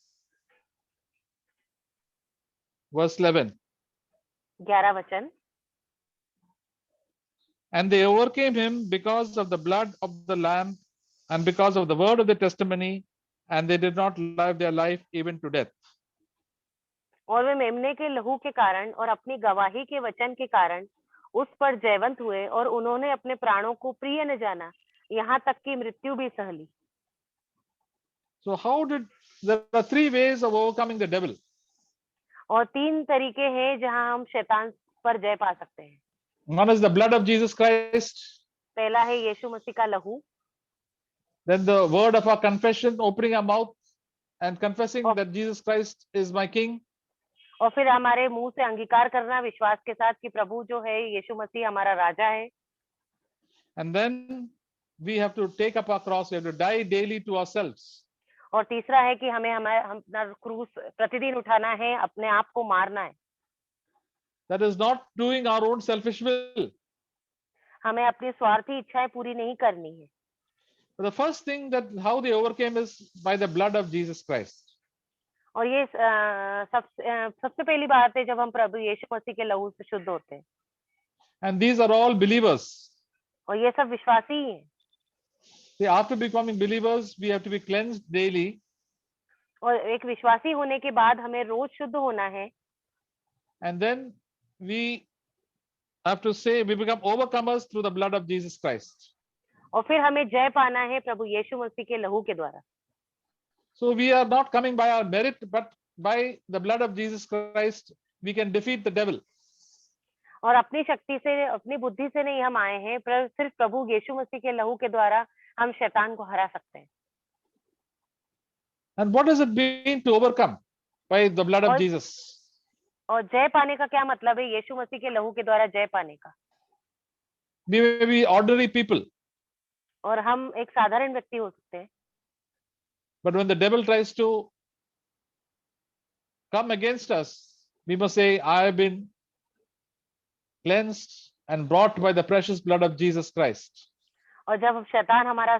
[SPEAKER 1] verse 11.
[SPEAKER 2] 11 वचन।
[SPEAKER 1] And they overcame him because of the blood of the Lamb and because of the word of the testimony, and they did not love their life even to death.
[SPEAKER 2] और वे मेमने के लहू के कारण और अपनी गवाही के वचन के कारण उस पर जयवंत हुए और उन्होंने अपने प्राणों को प्रिय न जाना, यहाँ तक कि मृत्यु भी सह ली।
[SPEAKER 1] So there are three ways of overcoming the devil.
[SPEAKER 2] और 3 तरीके हैं जहां हम शैतान पर जय पा सकते हैं।
[SPEAKER 1] One is the blood of Jesus Christ.
[SPEAKER 2] पहला है यीशु मसीह का लहू।
[SPEAKER 1] Then the word of our confession, opening our mouth and confessing that Jesus Christ is my King.
[SPEAKER 2] और फिर हमारे मुंह से अंगीकार करना विश्वास के साथ कि प्रभु जो है यीशु मसीह हमारा राजा है।
[SPEAKER 1] And then we have to take up our cross. We have to die daily to ourselves.
[SPEAKER 2] और तीसरा है कि हमें अपना क्रूस प्रतिदिन उठाना है, अपने आप को मारना है।
[SPEAKER 1] That is not doing our own selfish will.
[SPEAKER 2] हमें अपनी स्वार्थी इच्छाएं पूरी नहीं करनी है।
[SPEAKER 1] But the first thing that how they overcame is by the blood of Jesus Christ.
[SPEAKER 2] और ये सबसे पहली बात है जब हम प्रभु यीशु मसीह के लहू से शुद्ध होते हैं।
[SPEAKER 1] And these are all believers.
[SPEAKER 2] और ये सब विश्वासी ही हैं।
[SPEAKER 1] See, after becoming believers, we have to be cleansed daily.
[SPEAKER 2] और एक विश्वासी होने के बाद हमें रोज शुद्ध होना है।
[SPEAKER 1] And then we have to say we become overcomers through the blood of Jesus Christ.
[SPEAKER 2] और फिर हमें जय पाना है प्रभु यीशु मसीह के लहू के द्वारा।
[SPEAKER 1] So we are not coming by our merit, but by the blood of Jesus Christ, we can defeat the devil.
[SPEAKER 2] और अपनी शक्ति से, अपनी बुद्धि से नहीं हम आए हैं, पर सिर्फ प्रभु यीशु मसीह के लहू के द्वारा हम शैतान को हरा सकते हैं।
[SPEAKER 1] And what does it mean to overcome by the blood of Jesus?
[SPEAKER 2] और जय पाने का क्या मतलब है यीशु मसीह के लहू के द्वारा जय पाने का?
[SPEAKER 1] We may be ordinary people,
[SPEAKER 2] और हम एक साधारण व्यक्ति हो सकते हैं,
[SPEAKER 1] but when the devil tries to come against us, we must say, I have been cleansed and brought by the precious blood of Jesus Christ.
[SPEAKER 2] और जब शैतान हमारा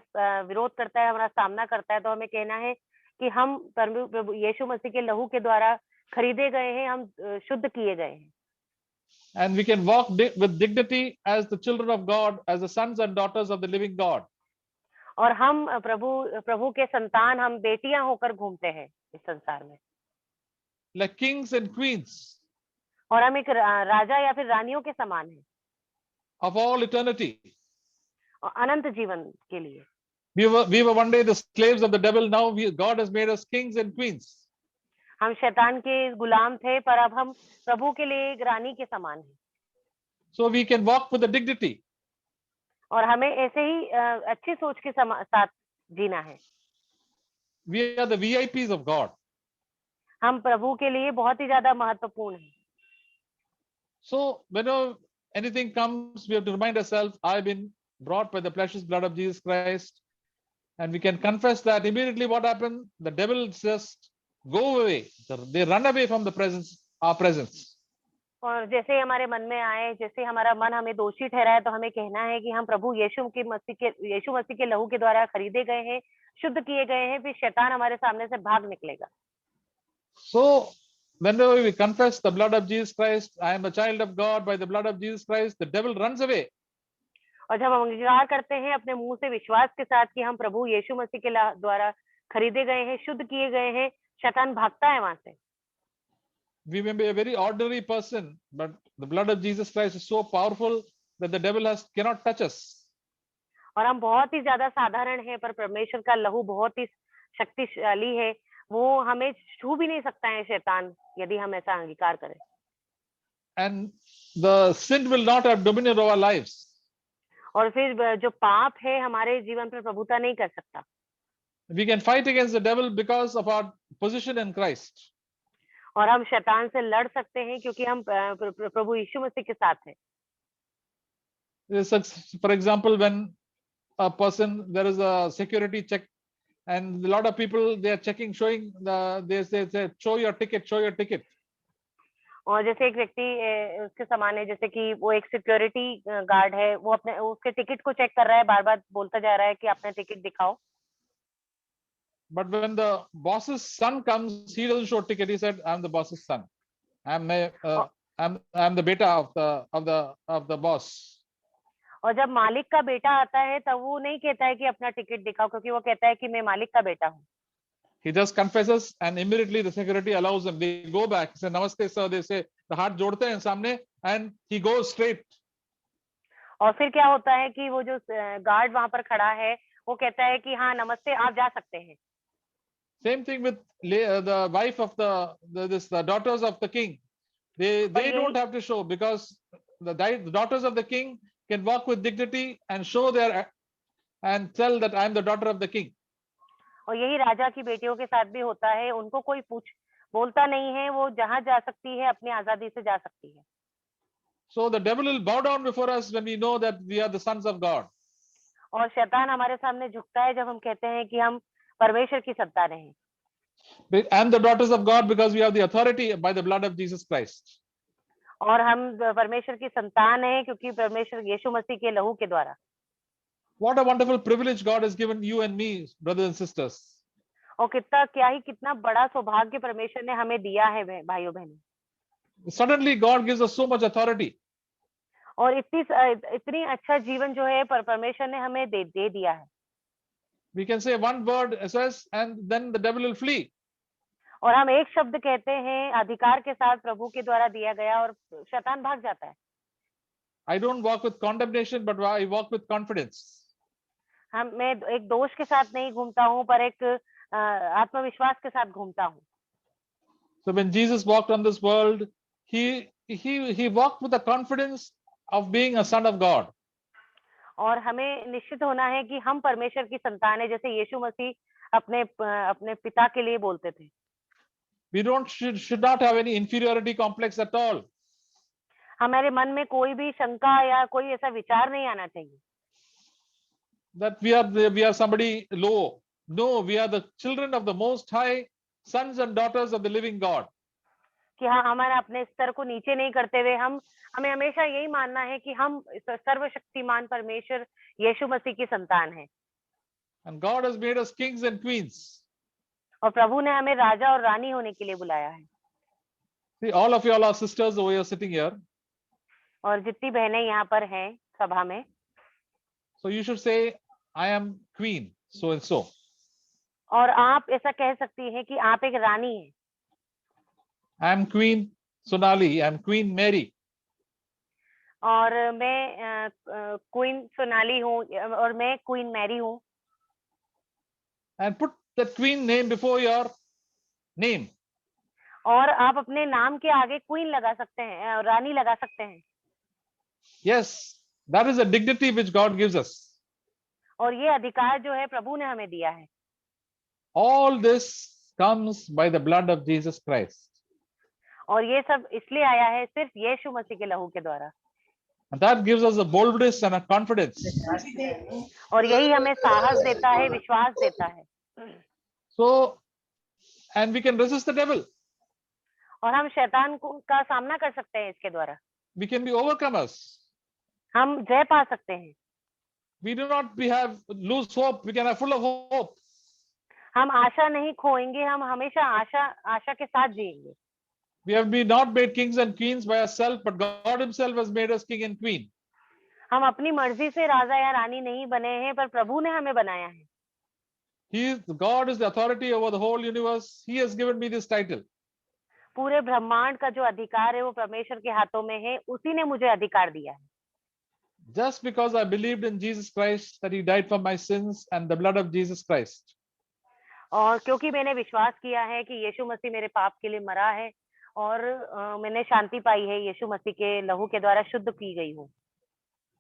[SPEAKER 2] विरोध करता है, हमारा सामना करता है, तो हमें कहना है कि हम प्रभु यीशु मसीह के लहू के द्वारा खरीदे गए हैं, हम शुद्ध किए गए हैं।
[SPEAKER 1] And we can walk with dignity as the children of God, as the sons and daughters of the living God.
[SPEAKER 2] और हम प्रभु के संतान, हम बेटियां होकर घूमते हैं इस संसार में,
[SPEAKER 1] like kings and queens
[SPEAKER 2] और हम एक राजा या फिर रानियों के समान हैं
[SPEAKER 1] of all eternity.
[SPEAKER 2] और अनंत जीवन के लिए।
[SPEAKER 1] We were one day the slaves of the devil. Now God has made us kings and queens.
[SPEAKER 2] हम शैतान के गुलाम थे, पर अब हम प्रभु के लिए एक रानी के समान हैं।
[SPEAKER 1] So we can walk with the dignity.
[SPEAKER 2] और हमें ऐसे ही अच्छी सोच के साथ जीना है।
[SPEAKER 1] We are the VIPs of God.
[SPEAKER 2] हम प्रभु के लिए बहुत ही ज्यादा महत्वपूर्ण हैं।
[SPEAKER 1] So whenever anything comes, we have to remind ourselves, I've been brought by the precious blood of Jesus Christ. And we can confess that immediately what happened, the devil just go away. They run away from the presence, our presence.
[SPEAKER 2] और जैसे हमारे मन में आए, जैसे हमारा मन हमें दोषी ठहराए, तो हमें कहना है कि हम प्रभु यीशु मसीह के लहू के द्वारा खरीदे गए हैं, शुद्ध किए गए हैं, फिर शैतान हमारे सामने से भाग निकलेगा।
[SPEAKER 1] So whenever we confess the blood of Jesus Christ, I am a child of God by the blood of Jesus Christ, the devil runs away.
[SPEAKER 2] और जब हम अंगीकार करते हैं अपने मुंह से विश्वास के साथ कि हम प्रभु यीशु मसीह के द्वारा खरीदे गए हैं, शुद्ध किए गए हैं, शैतान भागता है वहां से।
[SPEAKER 1] We may be a very ordinary person, but the blood of Jesus Christ is so powerful that the devil cannot touch us.
[SPEAKER 2] और हम बहुत ही ज्यादा साधारण हैं, पर परमेश्वर का लहू बहुत ही शक्तिशाली है, वो हमें छू भी नहीं सकता है शैतान, यदि हम ऐसा अंगीकार करें।
[SPEAKER 1] And the sin will not have dominion over our lives.
[SPEAKER 2] और फिर जो पाप है हमारे जीवन पर प्रभुता नहीं कर सकता।
[SPEAKER 1] We can fight against the devil because of our position in Christ.
[SPEAKER 2] और हम शैतान से लड़ सकते हैं क्योंकि हम प्रभु यीशु मसीह के साथ हैं।
[SPEAKER 1] For example, when a person, there is a security check, and a lot of people, they are checking, showing they say, show your ticket, show your ticket.
[SPEAKER 2] और जैसे एक व्यक्ति उसके समान है, जैसे कि वो एक सिक्योरिटी गार्ड है, वो अपने उसके टिकट को चेक कर रहा है, बार बार बोलता जा रहा है कि अपना टिकट दिखाओ।
[SPEAKER 1] But when the boss's son comes, he doesn't show ticket. He said, "I'm the boss's son. I'm the beta of the boss."
[SPEAKER 2] और जब मालिक का बेटा आता है, तब वो नहीं कहता है कि अपना टिकट दिखाओ, क्योंकि वो कहता है कि मैं मालिक का बेटा हूँ।
[SPEAKER 1] He just confesses, and immediately the security allows them. They go back, say, "Namaste, sir." They say, the हाथ जोड़ते हैं सामने, and he goes straight.
[SPEAKER 2] और फिर क्या होता है कि वो जो गार्ड वहां पर खड़ा है, वो कहता है कि हाँ नमस्ते, आप जा सकते हैं।
[SPEAKER 1] Same thing with the wife of the daughters of the king. They don't have to show, because the daughters of the king can walk with dignity and show and tell that I am the daughter of the king.
[SPEAKER 2] और यही राजा की बेटियों के साथ भी होता है, उनको कोई बोलता नहीं है, वो जहां जा सकती है अपनी आजादी से जा सकती है।
[SPEAKER 1] So the devil will bow down before us when we know that we are the sons of God.
[SPEAKER 2] और शैतान हमारे सामने झुकता है जब हम कहते हैं कि हम परमेश्वर की संतान हैं।
[SPEAKER 1] And the daughters of God, because we have the authority by the blood of Jesus Christ.
[SPEAKER 2] और हम परमेश्वर की संतान हैं क्योंकि परमेश्वर यीशु मसीह के लहू के द्वारा।
[SPEAKER 1] What a wonderful privilege God has given you and me, brothers and sisters.
[SPEAKER 2] और कितना बड़ा सौभाग्य परमेश्वर ने हमें दिया है भाइयों बहनों।
[SPEAKER 1] Suddenly God gives us so much authority.
[SPEAKER 2] और इतनी अच्छा जीवन जो है परमेश्वर ने हमें दे दिया है।
[SPEAKER 1] We can say one word, SS, and then the devil will flee.
[SPEAKER 2] और हम एक शब्द कहते हैं अधिकार के साथ प्रभु के द्वारा दिया गया और शैतान भाग जाता है।
[SPEAKER 1] I don't walk with condemnation, but I walk with confidence.
[SPEAKER 2] मैं एक दोष के साथ नहीं घूमता हूँ, पर एक आत्मविश्वास के साथ घूमता हूँ।
[SPEAKER 1] So when Jesus walked on this world, he walked with the confidence of being a son of God.
[SPEAKER 2] और हमें निश्चित होना है कि हम परमेश्वर की संतान है, जैसे यीशु मसीह अपने पिता के लिए बोलते थे।
[SPEAKER 1] We should not have any inferiority complex at all.
[SPEAKER 2] हमारे मन में कोई भी शंका या कोई ऐसा विचार नहीं आना चाहिए
[SPEAKER 1] That we are somebody low. No, we are the children of the Most High, sons and daughters of the living God.
[SPEAKER 2] कि हाँ, हमारा अपने स्तर को नीचे नहीं करते हुए हमें हमेशा यही मानना है कि हम सर्वशक्तिमान परमेश्वर यीशु मसीह की संतान हैं।
[SPEAKER 1] And God has made us kings and queens.
[SPEAKER 2] और प्रभु ने हमें राजा और रानी होने के लिए बुलाया है।
[SPEAKER 1] See, all of you all are sisters over here sitting here.
[SPEAKER 2] और जितनी बहनें यहाँ पर हैं सभा में,
[SPEAKER 1] So you should say, I am queen, so and so.
[SPEAKER 2] और आप ऐसा कह सकती हैं कि आप एक रानी हैं।
[SPEAKER 1] I am Queen Sonali, I am Queen Mary.
[SPEAKER 2] और मैं क्वीन सोनाली हूँ और मैं क्वीन मैरी हूँ।
[SPEAKER 1] And put that queen name before your name.
[SPEAKER 2] और आप अपने नाम के आगे क्वीन लगा सकते हैं, रानी लगा सकते हैं।
[SPEAKER 1] Yes, that is a dignity which God gives us.
[SPEAKER 2] और ये अधिकार जो है प्रभु ने हमें दिया है।
[SPEAKER 1] All this comes by the blood of Jesus Christ.
[SPEAKER 2] और ये सब इसलिए आया है सिर्फ यीशु मसीह के लहू के द्वारा।
[SPEAKER 1] And that gives us a boldness and a confidence.
[SPEAKER 2] और यही हमें साहस देता है, विश्वास देता है।
[SPEAKER 1] So, and we can resist the devil.
[SPEAKER 2] और हम शैतान का सामना कर सकते हैं इसके द्वारा।
[SPEAKER 1] We can be overcomers.
[SPEAKER 2] हम जय पा सकते हैं।
[SPEAKER 1] We do not lose hope. We can have full of hope.
[SPEAKER 2] हम आशा नहीं खोएंगे, हम हमेशा आशा के साथ जिएंगे।
[SPEAKER 1] We have been not made kings and queens by ourselves, but God Himself has made us king and queen.
[SPEAKER 2] हम अपनी मर्जी से राजा या रानी नहीं बने हैं, पर प्रभु ने हमें बनाया है।
[SPEAKER 1] God is the authority over the whole universe. He has given me this title.
[SPEAKER 2] पूरे ब्रह्मांड का जो अधिकार है वो परमेश्वर के हाथों में है, उसी ने मुझे अधिकार दिया है।
[SPEAKER 1] Just because I believed in Jesus Christ, that He died for my sins, and the blood of Jesus Christ.
[SPEAKER 2] और क्योंकि मैंने विश्वास किया है कि यीशु मसीह मेरे पाप के लिए मरा है और मैंने शांति पाई है, यीशु मसीह के लहू के द्वारा शुद्ध की गई हूँ।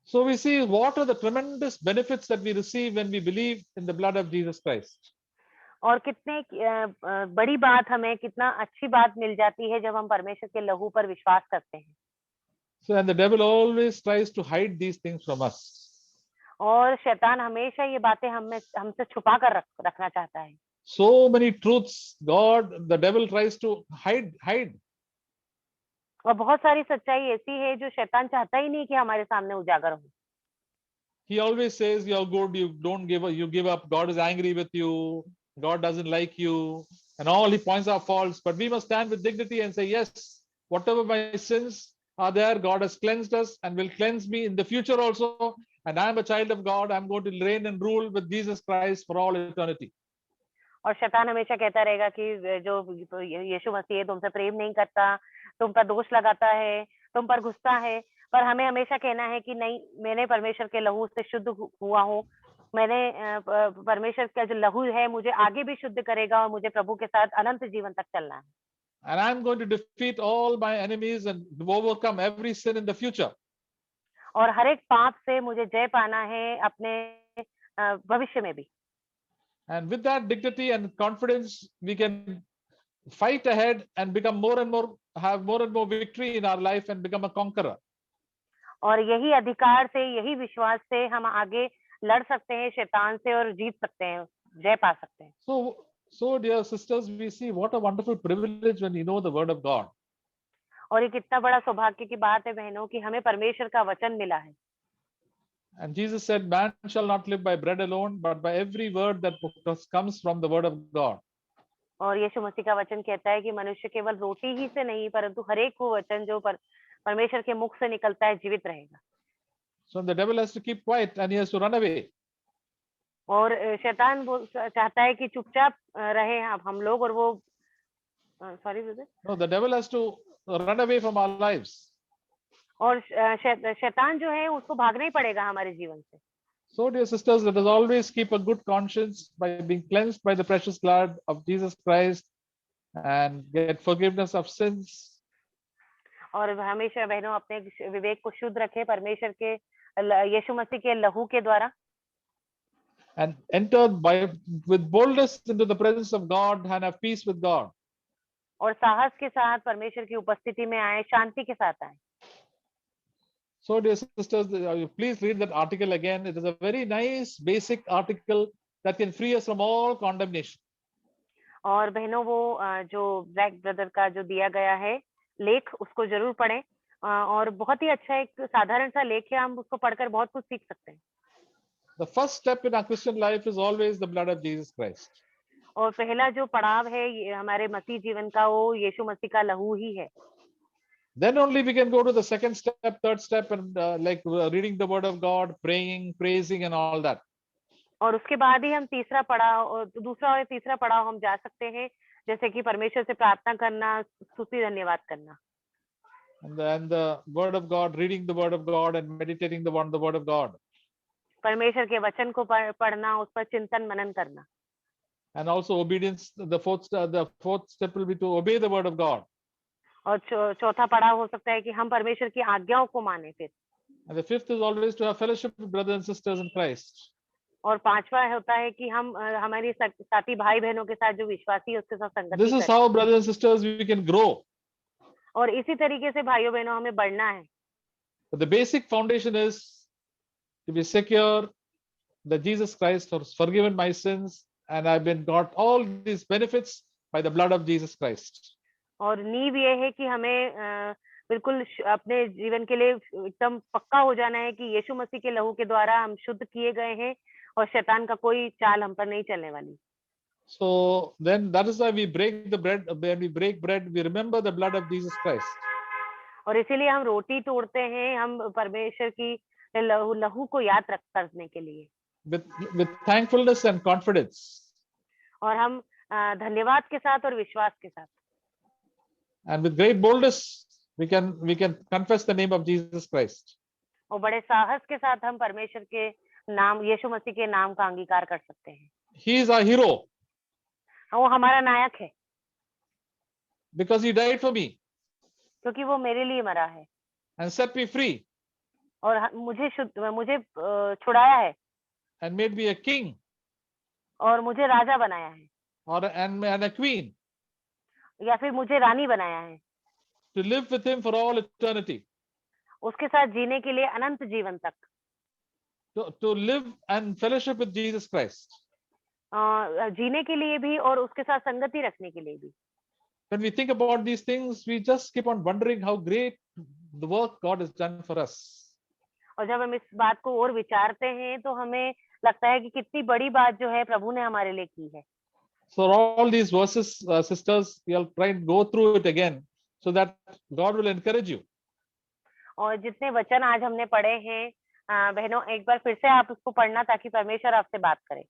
[SPEAKER 1] So we see what are the tremendous benefits that we receive when we believe in the blood of Jesus Christ.
[SPEAKER 2] और कितने बड़ी बात, हमें कितना अच्छी बात मिल जाती है जब हम परमेश्वर के लहू पर विश्वास करते हैं।
[SPEAKER 1] So and the devil always tries to hide these things from us.
[SPEAKER 2] और शैतान हमेशा ये बातें हमसे छुपा कर रखना चाहता है।
[SPEAKER 1] So many truths, the devil tries to hide.
[SPEAKER 2] और बहुत सारी सच्चाई ऐसी है जो शैतान चाहता ही नहीं कि हमारे सामने उजागर हो।
[SPEAKER 1] He always says you're good, you give up, God is angry with you, God doesn't like you, and all he points out faults. But we must stand with dignity and say, yes, whatever my sins are there, God has cleansed us and will cleanse me in the future also. And I am a child of God. I'm going to reign and rule with Jesus Christ for all eternity.
[SPEAKER 2] और शैतान हमेशा कहता रहेगा कि जो यीशु मसीह तुमसे प्रेम नहीं करता, तुम पर दोष लगाता है, तुम पर गुस्सा है, पर हमें हमेशा कहना है कि नहीं, मैंने परमेश्वर के लहू से शुद्ध हुआ हूँ। मैंने परमेश्वर का जो लहू है मुझे आगे भी शुद्ध करेगा और मुझे प्रभु के साथ अनंत जीवन तक चलना है।
[SPEAKER 1] And I'm going to defeat all my enemies and overcome every sin in the future.
[SPEAKER 2] और हर एक पाप से मुझे जय पाना है अपने भविष्य में भी।
[SPEAKER 1] And with that dignity and confidence, we can fight ahead and become have more and more victory in our life and become a conqueror.
[SPEAKER 2] और यही अधिकार से, यही विश्वास से हम आगे लड़ सकते हैं शैतान से और जीत सकते हैं, जय पा सकते हैं।
[SPEAKER 1] So dear sisters, we see what a wonderful privilege when you know the word of God.
[SPEAKER 2] और ये कितना बड़ा सौभाग्य की बात है बहनों कि हमें परमेश्वर का वचन मिला है।
[SPEAKER 1] And Jesus said, man shall not live by bread alone, but by every word that comes from the word of God.
[SPEAKER 2] और यीशु मसीह का वचन कहता है कि मनुष्य केवल रोटी ही से नहीं, परंतु हर एक वो वचन जो परमेश्वर के मुख से निकलता है जीवित रहेगा।
[SPEAKER 1] So the devil has to keep quiet and he has to run away.
[SPEAKER 2] और शैतान चाहता है कि चुपचाप रहे हम लोग और वो sorry brother.
[SPEAKER 1] No, the devil has to run away from our lives.
[SPEAKER 2] और शैतान जो है उसको भागना ही पड़ेगा हमारे जीवन से।
[SPEAKER 1] So, dear sisters, let us always keep a good conscience by being cleansed by the precious blood of Jesus Christ and get forgiveness of sins.
[SPEAKER 2] और हमेशा बहनों अपने विवेक को शुद्ध रखें परमेश्वर के यीशु मसीह के लहू के द्वारा,
[SPEAKER 1] And enter with boldness into the presence of God and have peace with God.
[SPEAKER 2] और साहस के साथ परमेश्वर की उपस्थिति में आए, शांति के साथ आए।
[SPEAKER 1] So, dear sisters, please read that article again. It is a very nice, basic article that can free us from all condemnation.
[SPEAKER 2] और बहनों वो जो ब्लैक ब्रदर का जो दिया गया है लेख, उसको जरूर पढ़ें। और बहुत ही अच्छा एक साधारण सा लेख है, हम उसको पढ़कर बहुत कुछ सीख सकते हैं।
[SPEAKER 1] The first step in our Christian life is always the blood of Jesus Christ.
[SPEAKER 2] और पहला जो पड़ाव है ये हमारे मसीह जीवन का, वो यीशु मसीह का लहू ही है।
[SPEAKER 1] Then only we can go to the second step, third step, and reading the word of God, praying, praising, and all that.
[SPEAKER 2] और उसके बाद ही हम तीसरा पड़ाव और दूसरा और तीसरा पड़ाव हम जा सकते हैं, जैसे कि परमेश्वर से प्रार्थना करना, स्तुति धन्यवाद करना।
[SPEAKER 1] And then the word of God, reading the word of God and meditating the word of God.
[SPEAKER 2] परमेश्वर के वचन को पढ़ना, उस पर चिंतन मनन करना।
[SPEAKER 1] And also obedience. The fourth step will be to obey the word of God.
[SPEAKER 2] और चौथा पड़ाव हो सकता है कि हम परमेश्वर की आज्ञाओं को माने फिर।
[SPEAKER 1] And the fifth is always to have fellowship with brothers and sisters in Christ.
[SPEAKER 2] और पांचवा होता है कि हम हमारे साथी भाई बहनों के साथ जो विश्वासी है उसके साथ संगति
[SPEAKER 1] This is
[SPEAKER 2] करें।
[SPEAKER 1] how, brothers and sisters, we can grow.
[SPEAKER 2] और इसी तरीके से भाइयों बहनों हमें बढ़ना है।
[SPEAKER 1] But the basic foundation is to be secure that Jesus Christ has forgiven my sins and I've been got all these benefits by the blood of Jesus Christ.
[SPEAKER 2] और नींव ये है कि हमें बिल्कुल अपने जीवन के लिए एकदम पक्का हो जाना है कि यीशु मसीह के लहू के द्वारा हम शुद्ध किए गए हैं और शैतान का कोई चाल हम पर नहीं चलने वाली।
[SPEAKER 1] So then that is why we break the bread. When we break bread, we remember the blood of Jesus Christ.
[SPEAKER 2] और इसीलिए हम रोटी तोड़ते हैं, हम परमेश्वर की लहू को याद करने के लिए।
[SPEAKER 1] With thankfulness and confidence.
[SPEAKER 2] और हम धन्यवाद के साथ और विश्वास के साथ।
[SPEAKER 1] And with great boldness, we can confess the name of Jesus Christ.
[SPEAKER 2] और बड़े साहस के साथ हम परमेश्वर के नाम, यीशु मसीह के नाम का अंगीकार कर सकते हैं।
[SPEAKER 1] He is our hero.
[SPEAKER 2] वो हमारा नायक है।
[SPEAKER 1] Because he died for me.
[SPEAKER 2] क्योंकि वो मेरे लिए मरा है।
[SPEAKER 1] And set me free.
[SPEAKER 2] और मुझे छुड़ाया है।
[SPEAKER 1] And made me a king.
[SPEAKER 2] और मुझे राजा बनाया है।
[SPEAKER 1] And a queen.
[SPEAKER 2] या फिर मुझे रानी बनाया है।
[SPEAKER 1] To live with him for all eternity.
[SPEAKER 2] उसके साथ जीने के लिए अनंत जीवन तक।
[SPEAKER 1] To live and fellowship with Jesus Christ.
[SPEAKER 2] जीने के लिए भी और उसके साथ संगति रखने के लिए भी।
[SPEAKER 1] When we think about these things, we just keep on wondering how great the work God has done for us.
[SPEAKER 2] और जब हम इस बात को और विचारते हैं तो हमें लगता है कि कितनी बड़ी बात जो है प्रभु ने हमारे लिए की है।
[SPEAKER 1] So all these verses, sisters, you'll try and go through it again so that God will encourage you.
[SPEAKER 2] और जितने वचन आज हमने पढ़े हैं बहनों, एक बार फिर से आप उसको पढ़ना ताकि परमेश्वर आपसे बात करे।